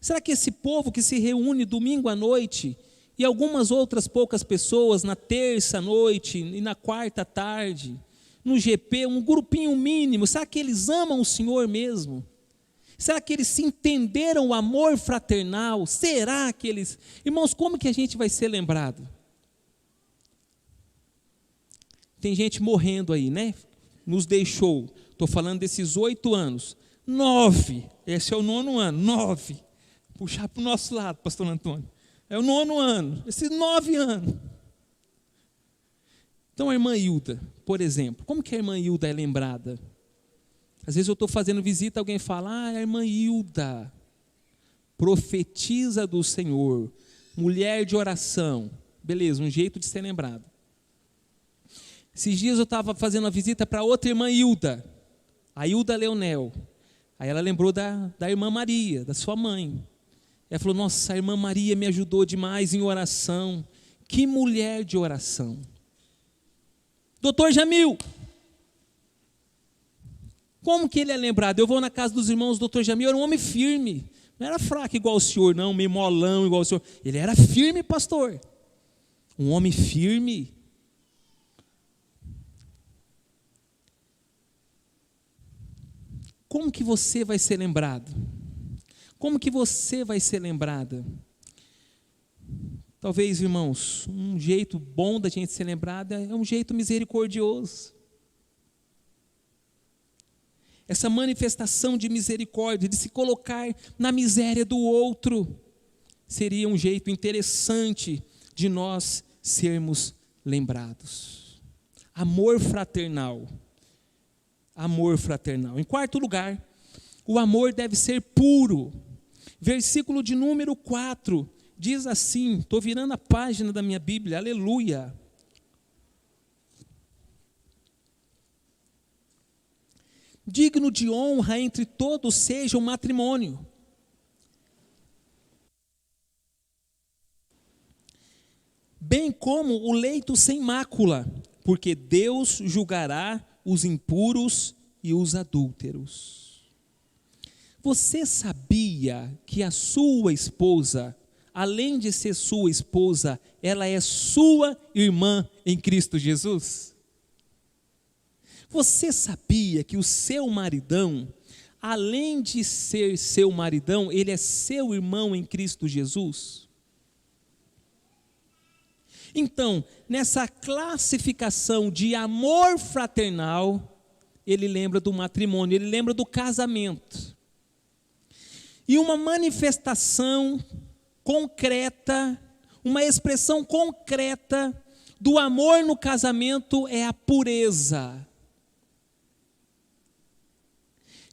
Será que esse povo que se reúne domingo à noite, e algumas outras poucas pessoas na terça à noite e na quarta à tarde, no GP, um grupinho mínimo, será que eles amam o Senhor mesmo? Será que eles se entenderam o amor fraternal? Será que eles... Irmãos, como que a gente vai ser lembrado? Tem gente morrendo aí, né? Nos deixou. Estou falando desses 8 anos. 9, esse é o 9º ano, 9. Puxar para o nosso lado, pastor Antônio. É o 9º ano, esses 9 anos. Então a irmã Hilda, por exemplo, como que a irmã Hilda é lembrada? Às vezes eu estou fazendo visita, alguém fala: a irmã Hilda, profetiza do Senhor, mulher de oração. Beleza, um jeito de ser lembrado. Esses dias eu estava fazendo uma visita para outra irmã Hilda, a Hilda Leonel. Aí ela lembrou da irmã Maria, da sua mãe. Ela falou: nossa, a irmã Maria me ajudou demais em oração. Que mulher de oração. Doutor Jamil, como que ele é lembrado? Eu vou na casa dos irmãos, o doutor Jamil era um homem firme. Não era fraco igual o senhor, não, meio molão igual o senhor. Ele era firme, pastor. Um homem firme. Como que você vai ser lembrado? Como que você vai ser lembrada? Talvez, irmãos, um jeito bom da gente ser lembrada é um jeito misericordioso. Essa manifestação de misericórdia, de se colocar na miséria do outro, seria um jeito interessante de nós sermos lembrados. Amor fraternal. Amor fraternal. Em quarto lugar, o amor deve ser puro. Versículo de número 4 diz assim, estou virando a página da minha Bíblia, aleluia. Digno de honra entre todos seja o matrimônio. Bem como o leito sem mácula, porque Deus julgará os impuros e os adúlteros. Você sabia que a sua esposa, além de ser sua esposa, ela é sua irmã em Cristo Jesus? Você sabia que o seu maridão, além de ser seu maridão, ele é seu irmão em Cristo Jesus? Então, nessa classificação de amor fraternal, ele lembra do matrimônio, ele lembra do casamento. E uma manifestação concreta, uma expressão concreta do amor no casamento é a pureza.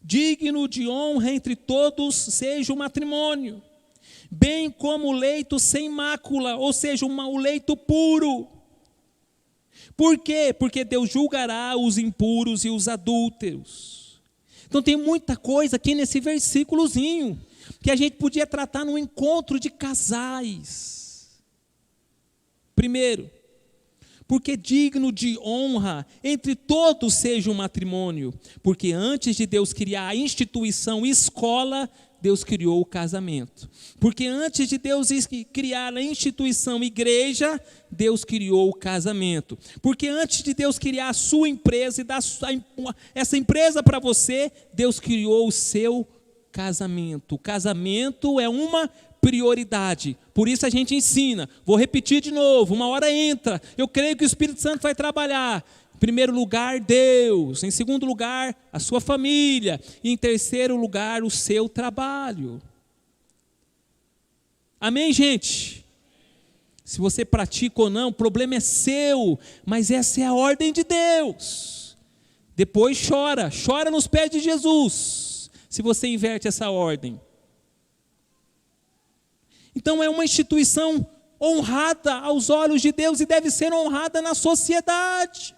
Digno de honra entre todos seja o matrimônio, bem como o leito sem mácula, ou seja, o leito puro. Por quê? Porque Deus julgará os impuros e os adúlteros. Então tem muita coisa aqui nesse versículozinho, que a gente podia tratar num encontro de casais. Primeiro, porque digno de honra entre todos seja o matrimônio, porque antes de Deus criar a instituição escola, Deus criou o casamento. Porque antes de Deus criar a instituição igreja, Deus criou o casamento. Porque antes de Deus criar a sua empresa e dar essa empresa para você, Deus criou o seu casamento. O casamento é uma prioridade. Por isso a gente ensina. Vou repetir de novo, uma hora entra. Eu creio que o Espírito Santo vai trabalhar. Em primeiro lugar, Deus. Em segundo lugar, a sua família. E em terceiro lugar, o seu trabalho. Amém, gente? Se você pratica ou não, o problema é seu. Mas essa é a ordem de Deus. Depois chora. Chora nos pés de Jesus. Se você inverte essa ordem. Então é uma instituição honrada aos olhos de Deus e deve ser honrada na sociedade.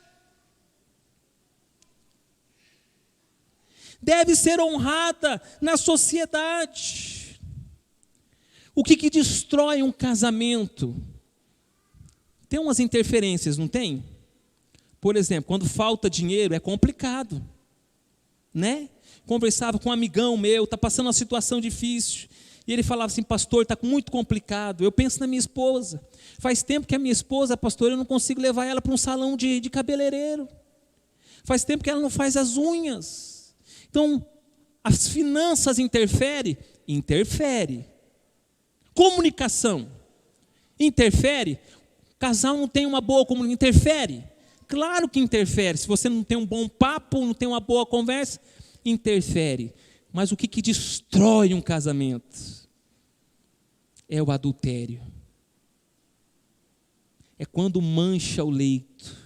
Deve ser honrada na sociedade. O que destrói um casamento? Tem umas interferências, não tem? Por exemplo, quando falta dinheiro é complicado, né? Conversava com um amigão meu, está passando uma situação difícil. E ele falava assim, pastor, está muito complicado. Eu penso na minha esposa. Faz tempo que a minha esposa, pastor, eu não consigo levar ela para um salão de cabeleireiro. Faz tempo que ela não faz as unhas. Então, as finanças interferem? Interfere. Comunicação? Interfere? O casal não tem uma boa comunicação? Interfere? Claro que interfere. Se você não tem um bom papo, não tem uma boa conversa, interfere. Mas o que destrói um casamento? É o adultério. É quando mancha o leito.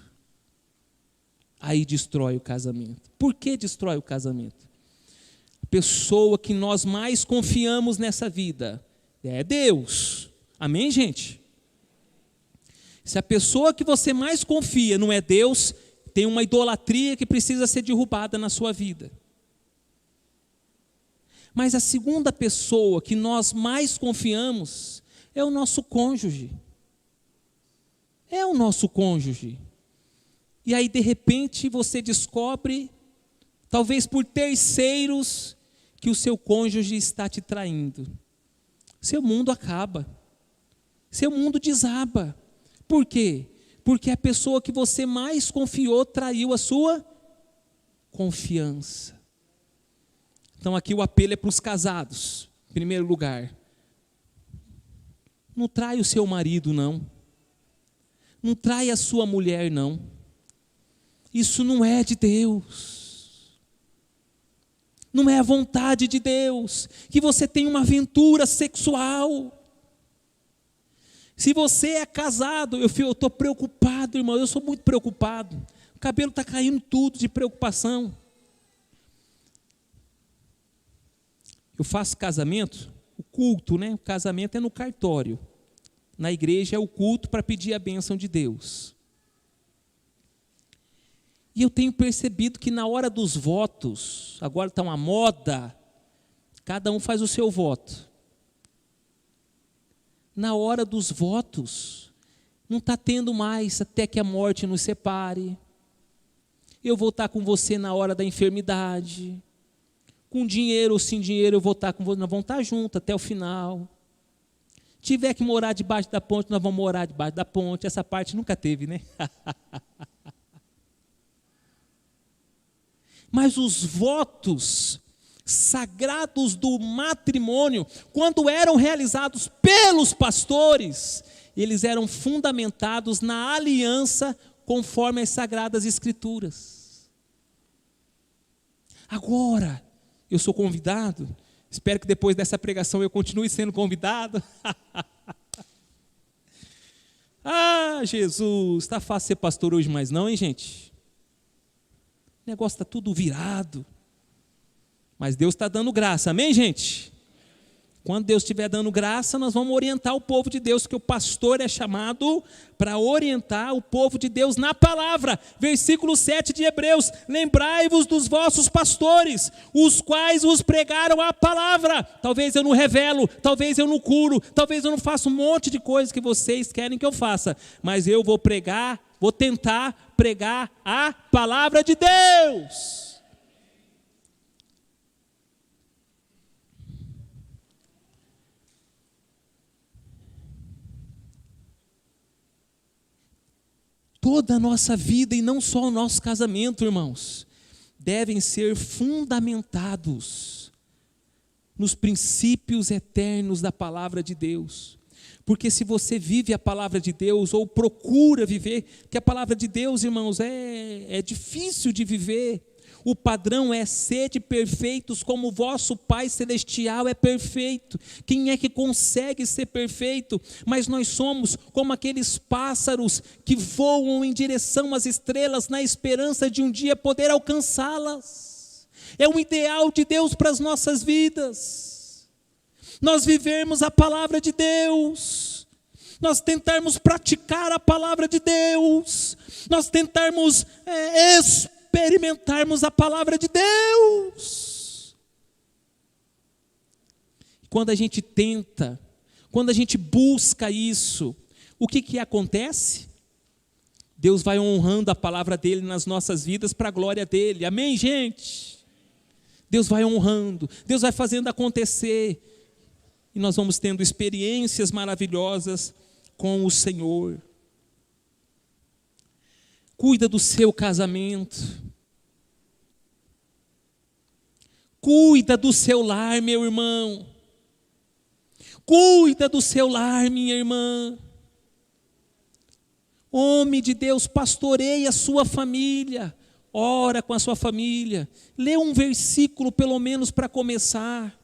Aí destrói o casamento. Por que destrói o casamento? A pessoa que nós mais confiamos nessa vida é Deus. Amém, gente? Se a pessoa que você mais confia não é Deus, tem uma idolatria que precisa ser derrubada na sua vida. Mas a segunda pessoa que nós mais confiamos é o nosso cônjuge. É o nosso cônjuge. E aí, de repente, você descobre, talvez por terceiros, que o seu cônjuge está te traindo. Seu mundo acaba. Seu mundo desaba. Por quê? Porque a pessoa que você mais confiou traiu a sua confiança. Então aqui o apelo é para os casados, em primeiro lugar. Não trai o seu marido, não. Não trai a sua mulher, não. Isso não é de Deus. Não é a vontade de Deus que você tenha uma aventura sexual. Se você é casado, eu estou preocupado, irmão, eu sou muito preocupado. O cabelo está caindo tudo de preocupação. Eu faço casamento, o culto, né? O casamento é no cartório. Na igreja é o culto para pedir a bênção de Deus. E eu tenho percebido que na hora dos votos, agora está uma moda, cada um faz o seu voto. Na hora dos votos, não está tendo mais até que a morte nos separe. Eu vou estar com você na hora da enfermidade. Com dinheiro ou sem dinheiro, eu vou estar com você, nós vamos estar juntos até o final. Tiver que morar debaixo da ponte, nós vamos morar debaixo da ponte. Essa parte nunca teve, né? Mas os votos sagrados do matrimônio, quando eram realizados pelos pastores, eles eram fundamentados na aliança conforme as Sagradas Escrituras. Agora, eu sou convidado, espero que depois dessa pregação eu continue sendo convidado. Ah, Jesus, está fácil ser pastor hoje, mas não, hein, gente? O negócio está tudo virado. Mas Deus está dando graça, amém, gente? Quando Deus estiver dando graça, nós vamos orientar o povo de Deus, que o pastor é chamado para orientar o povo de Deus na palavra. Versículo 7 de Hebreus: lembrai-vos dos vossos pastores, os quais vos pregaram a palavra. Talvez eu não revelo, talvez eu não curo, talvez eu não faça um monte de coisas que vocês querem que eu faça, mas eu vou pregar, vou tentar pregar a palavra de Deus. Toda a nossa vida, e não só o nosso casamento, irmãos, devem ser fundamentados nos princípios eternos da palavra de Deus. Porque se você vive a palavra de Deus, ou procura viver, que a palavra de Deus, irmãos, é difícil de viver. O padrão é: sede perfeitos como o vosso Pai Celestial é perfeito. Quem é que consegue ser perfeito? Mas nós somos como aqueles pássaros que voam em direção às estrelas, na esperança de um dia poder alcançá-las. É um ideal de Deus para as nossas vidas. Nós vivermos a palavra de Deus, nós tentarmos praticar a palavra de Deus, nós tentarmos experimentarmos a palavra de Deus. Quando a gente tenta, quando a gente busca isso, o que acontece? Deus vai honrando a palavra dele nas nossas vidas para a glória dele, amém, gente? Deus vai honrando, Deus vai fazendo acontecer, e nós vamos tendo experiências maravilhosas com o Senhor. Cuida do seu casamento. Cuida do seu lar, meu irmão. Cuida do seu lar, minha irmã. Homem de Deus, pastoreie a sua família. Ora com a sua família. Lê um versículo pelo menos para começar.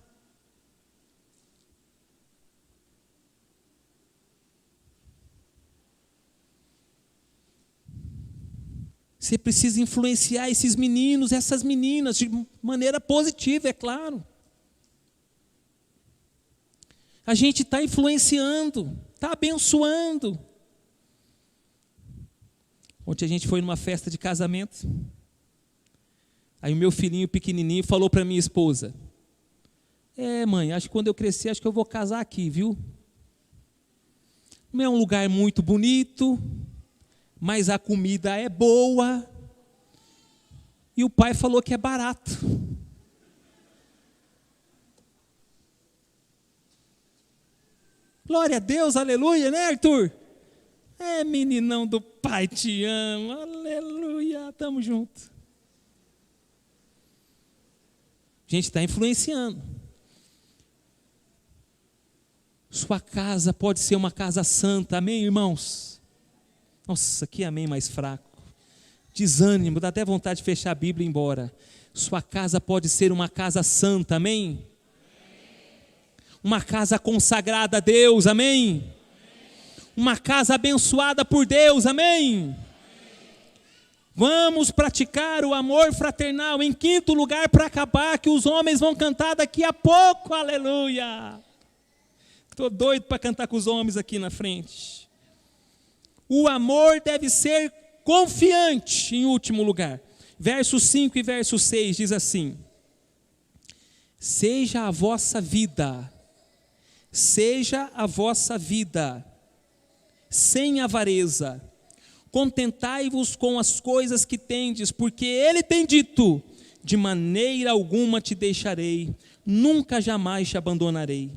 Você precisa influenciar esses meninos, essas meninas, de maneira positiva, é claro. A gente está influenciando, está abençoando. Ontem a gente foi numa festa de casamento. Aí o meu filhinho pequenininho falou para minha esposa: mãe, acho que quando eu crescer, acho que eu vou casar aqui, viu? Não é um lugar muito bonito, mas a comida é boa, e o pai falou que é barato. Glória a Deus, aleluia, né, Arthur? Meninão do pai, te amo, aleluia, estamos juntos. A gente está influenciando. Sua casa pode ser uma casa santa, amém, irmãos? Nossa, que amém mais fraco. Desânimo, dá até vontade de fechar a Bíblia e ir embora. Sua casa pode ser uma casa santa, amém? Uma casa consagrada a Deus, amém? uma casa abençoada por Deus, amém? Vamos praticar o amor fraternal. Em quinto lugar, para acabar, que os homens vão cantar daqui a pouco, aleluia. Estou doido para cantar com os homens aqui na frente. O amor deve ser confiante, em último lugar. Verso 5 e verso 6 diz assim: seja a vossa vida sem avareza, contentai-vos com as coisas que tendes, porque ele tem dito: de maneira alguma te deixarei, nunca jamais te abandonarei.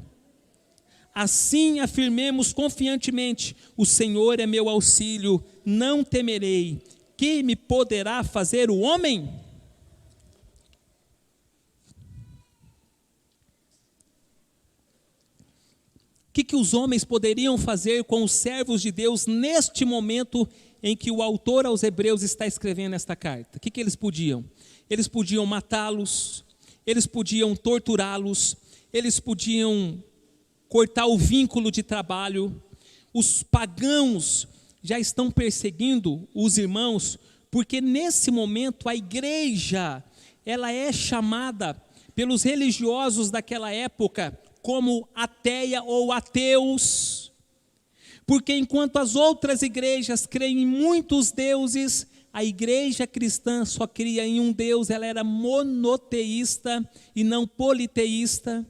Assim afirmemos confiantemente: o Senhor é meu auxílio, não temerei. Que me poderá fazer o homem? O que os homens poderiam fazer com os servos de Deus neste momento em que o autor aos Hebreus está escrevendo esta carta? O que eles podiam? Eles podiam matá-los, eles podiam torturá-los, eles podiam cortar o vínculo de trabalho. Os pagãos já estão perseguindo os irmãos, porque nesse momento a igreja, ela é chamada pelos religiosos daquela época como ateia ou ateus, porque enquanto as outras igrejas creem em muitos deuses, a igreja cristã só cria em um Deus, ela era monoteísta e não politeísta.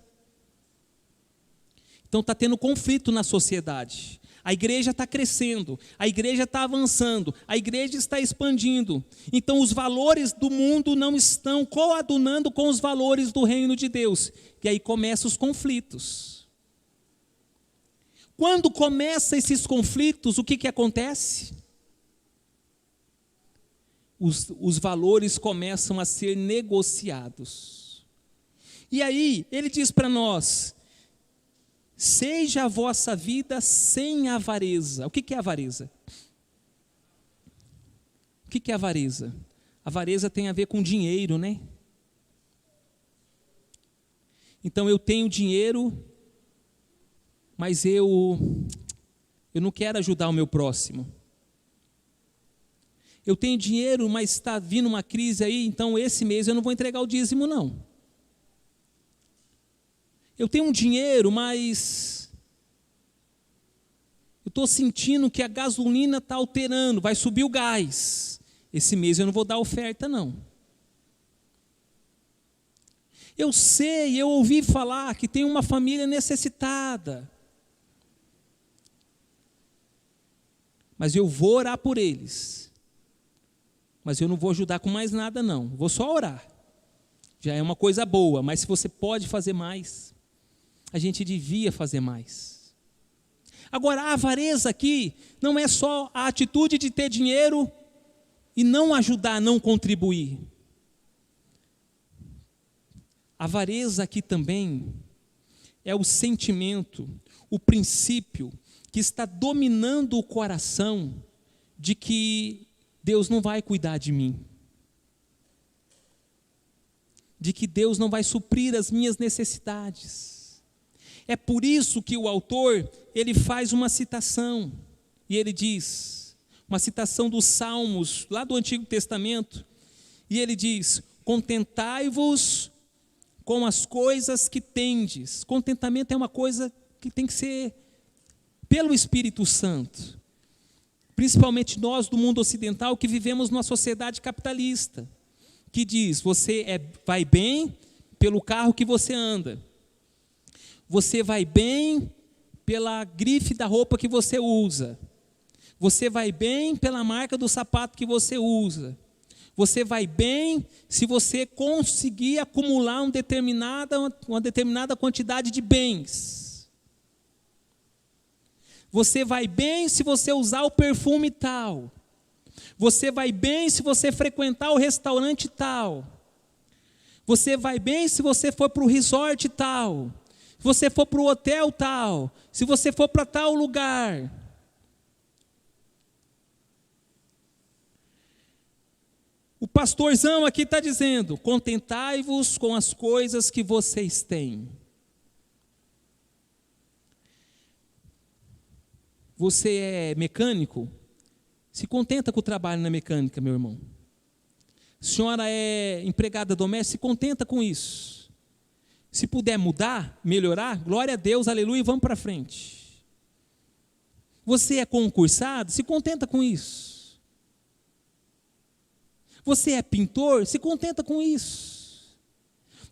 Então está tendo conflito na sociedade. A igreja está crescendo, a igreja está avançando, a igreja está expandindo. Então os valores do mundo não estão coadunando com os valores do reino de Deus. E aí começam os conflitos. Quando começam esses conflitos, o que acontece? Os valores começam a ser negociados. E aí ele diz para nós: seja a vossa vida sem avareza. O que é avareza? O que é avareza? Avareza tem a ver com dinheiro, né? Então eu tenho dinheiro, mas eu não quero ajudar o meu próximo. Eu tenho dinheiro, mas está vindo uma crise aí, então esse mês eu não vou entregar o dízimo, não. Eu tenho um dinheiro, mas eu estou sentindo que a gasolina está alterando, vai subir o gás. Esse mês eu não vou dar oferta, não. Eu sei, eu ouvi falar que tem uma família necessitada, mas eu vou orar por eles. Mas eu não vou ajudar com mais nada, não. Vou só orar. Já é uma coisa boa, mas se você pode fazer mais, a gente devia fazer mais. Agora, a avareza aqui não é só a atitude de ter dinheiro e não ajudar, não contribuir. A avareza aqui também é o sentimento, o princípio que está dominando o coração de que Deus não vai cuidar de mim, de que Deus não vai suprir as minhas necessidades. É por isso que o autor, ele faz uma citação, e ele diz, uma citação dos Salmos, lá do Antigo Testamento, e ele diz: contentai-vos com as coisas que tendes. Contentamento é uma coisa que tem que ser pelo Espírito Santo, principalmente nós do mundo ocidental que vivemos numa sociedade capitalista, que diz: você vai bem pelo carro que você anda, você vai bem pela grife da roupa que você usa, você vai bem pela marca do sapato que você usa, você vai bem se você conseguir acumular uma determinada quantidade de bens, você vai bem se você usar o perfume tal, você vai bem se você frequentar o restaurante tal, você vai bem se você for para o resort tal, se você for para o hotel tal, se você for para tal lugar. O pastorzão aqui está dizendo: contentai-vos com as coisas que vocês têm. Você é mecânico? Se contenta com o trabalho na mecânica, meu irmão. Senhora é empregada doméstica? Se contenta com isso. Se puder mudar, melhorar, glória a Deus, aleluia, e vamos para frente. Você é concursado? Se contenta com isso. Você é pintor? Se contenta com isso.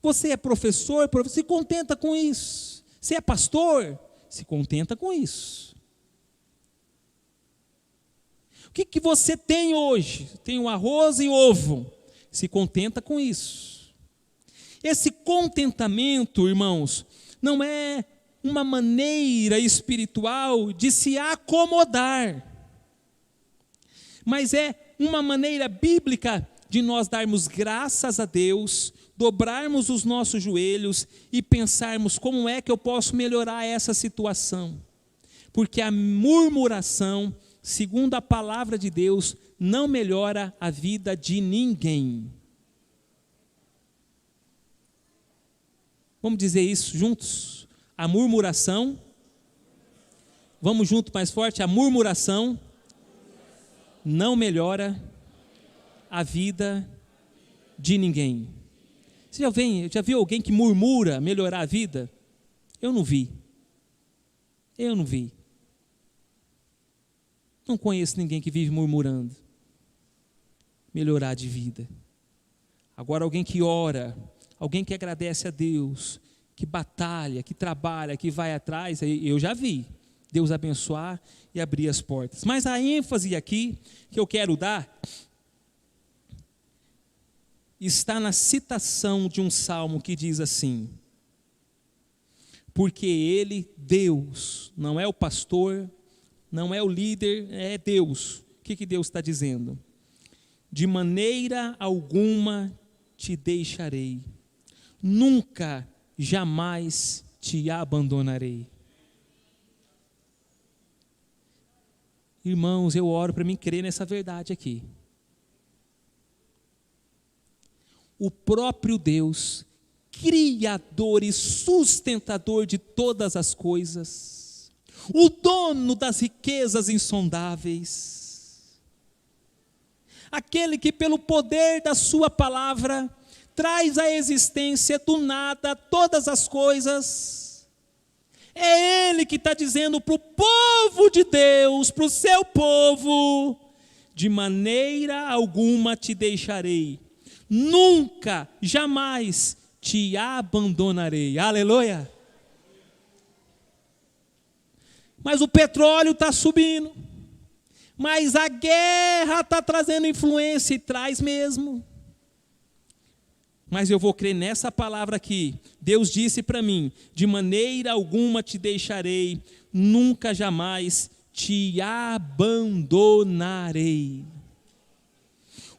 Você é professor? Se contenta com isso. Você é pastor? Se contenta com isso. O que você tem hoje? Tem o arroz e ovo. Se contenta com isso. Esse contentamento, irmãos, não é uma maneira espiritual de se acomodar, mas é uma maneira bíblica de nós darmos graças a Deus, dobrarmos os nossos joelhos e pensarmos como é que eu posso melhorar essa situação. Porque a murmuração, segundo a palavra de Deus, não melhora a vida de ninguém. Vamos dizer isso juntos? A murmuração, vamos junto mais forte, a murmuração não melhora a vida de ninguém. Você já viu alguém que murmura melhorar a vida? Eu não vi. Não conheço ninguém que vive murmurando melhorar de vida. Agora alguém que ora, alguém que agradece a Deus, que batalha, que trabalha, que vai atrás, eu já vi Deus abençoar e abrir as portas. Mas a ênfase aqui que eu quero dar está na citação de um salmo que diz assim: porque Ele, Deus, não é o pastor, não é o líder, é Deus. O que Deus está dizendo? De maneira alguma te deixarei, nunca, jamais te abandonarei. Irmãos, eu oro para mim crer nessa verdade aqui. O próprio Deus, Criador e sustentador de todas as coisas, o dono das riquezas insondáveis, aquele que pelo poder da sua palavra traz à existência do nada todas as coisas, é Ele que está dizendo para o povo de Deus, para o seu povo: de maneira alguma te deixarei, nunca, jamais te abandonarei. Aleluia! Mas o petróleo está subindo, mas a guerra está trazendo influência, e traz mesmo. Mas eu vou crer nessa palavra aqui. Deus disse para mim: de maneira alguma te deixarei, nunca, jamais te abandonarei.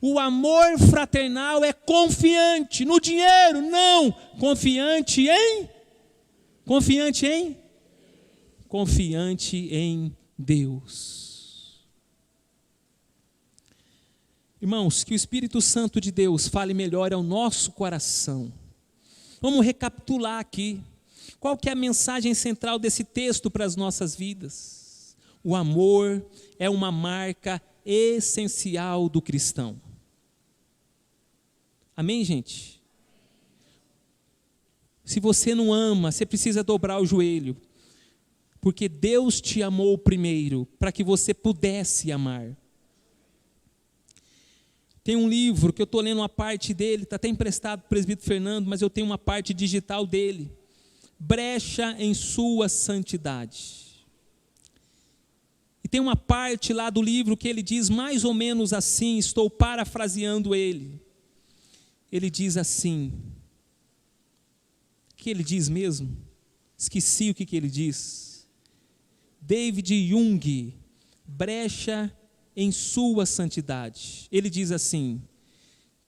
O amor fraternal é confiante no dinheiro, não, confiante em Deus. Irmãos, que o Espírito Santo de Deus fale melhor ao nosso coração. Vamos recapitular aqui. Qual que é a mensagem central desse texto para as nossas vidas? O amor é uma marca essencial do cristão. Amém, gente? Se você não ama, você precisa dobrar o joelho, porque Deus te amou primeiro, para que você pudesse amar. Tem um livro que eu estou lendo uma parte dele, está até emprestado para o presbítero Fernando, mas eu tenho uma parte digital dele. Brecha em sua santidade. E tem uma parte lá do livro que ele diz mais ou menos assim, estou parafraseando ele. Ele diz assim, o que ele diz mesmo? Esqueci o que ele diz. David Jung, brecha em sua santidade. Ele diz assim: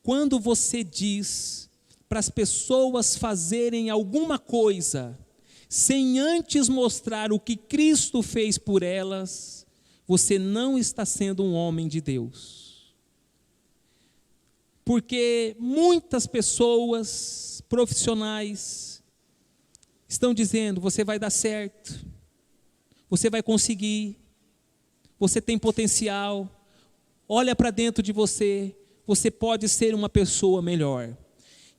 quando você diz para as pessoas fazerem alguma coisa, sem antes mostrar o que Cristo fez por elas, você não está sendo um homem de Deus. Porque muitas pessoas profissionais estão dizendo: você vai dar certo, você vai conseguir, você tem potencial, olha para dentro de você, você pode ser uma pessoa melhor.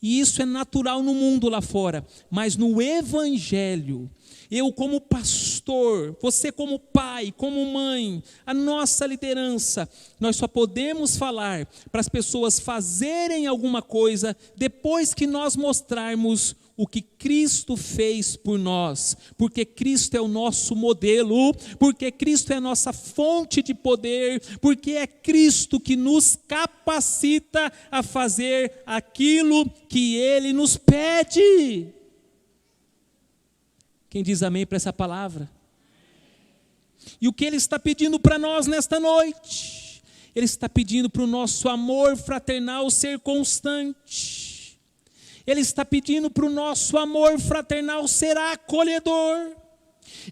E isso é natural no mundo lá fora, mas no Evangelho, eu como pastor, você como pai, como mãe, a nossa liderança, nós só podemos falar para as pessoas fazerem alguma coisa depois que nós mostrarmos o que Cristo fez por nós, porque Cristo é o nosso modelo, porque Cristo é a nossa fonte de poder, porque é Cristo que nos capacita a fazer aquilo que Ele nos pede. Quem diz amém para essa palavra? E o que Ele está pedindo para nós nesta noite? Ele está pedindo para o nosso amor fraternal ser constante. Ele está pedindo para o nosso amor fraternal ser acolhedor.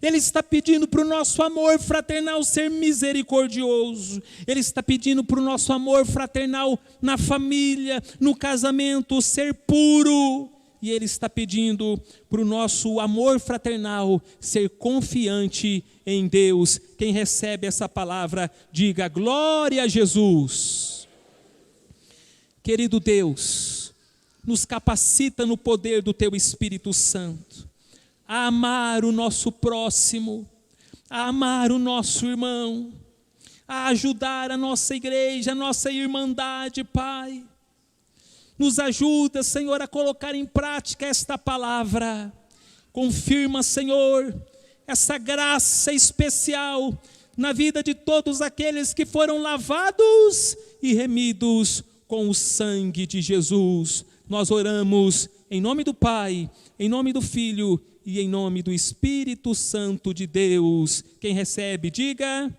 Ele está pedindo para o nosso amor fraternal ser misericordioso. Ele está pedindo para o nosso amor fraternal na família, no casamento, ser puro. E Ele está pedindo para o nosso amor fraternal ser confiante em Deus. Quem recebe essa palavra, diga glória a Jesus. Querido Deus, nos capacita no poder do Teu Espírito Santo, a amar o nosso próximo, a amar o nosso irmão, a ajudar a nossa igreja, a nossa irmandade, Pai. Nos ajuda, Senhor, a colocar em prática esta palavra. Confirma, Senhor, essa graça especial na vida de todos aqueles que foram lavados e remidos com o sangue de Jesus. Nós oramos em nome do Pai, em nome do Filho e em nome do Espírito Santo de Deus. Quem recebe, diga.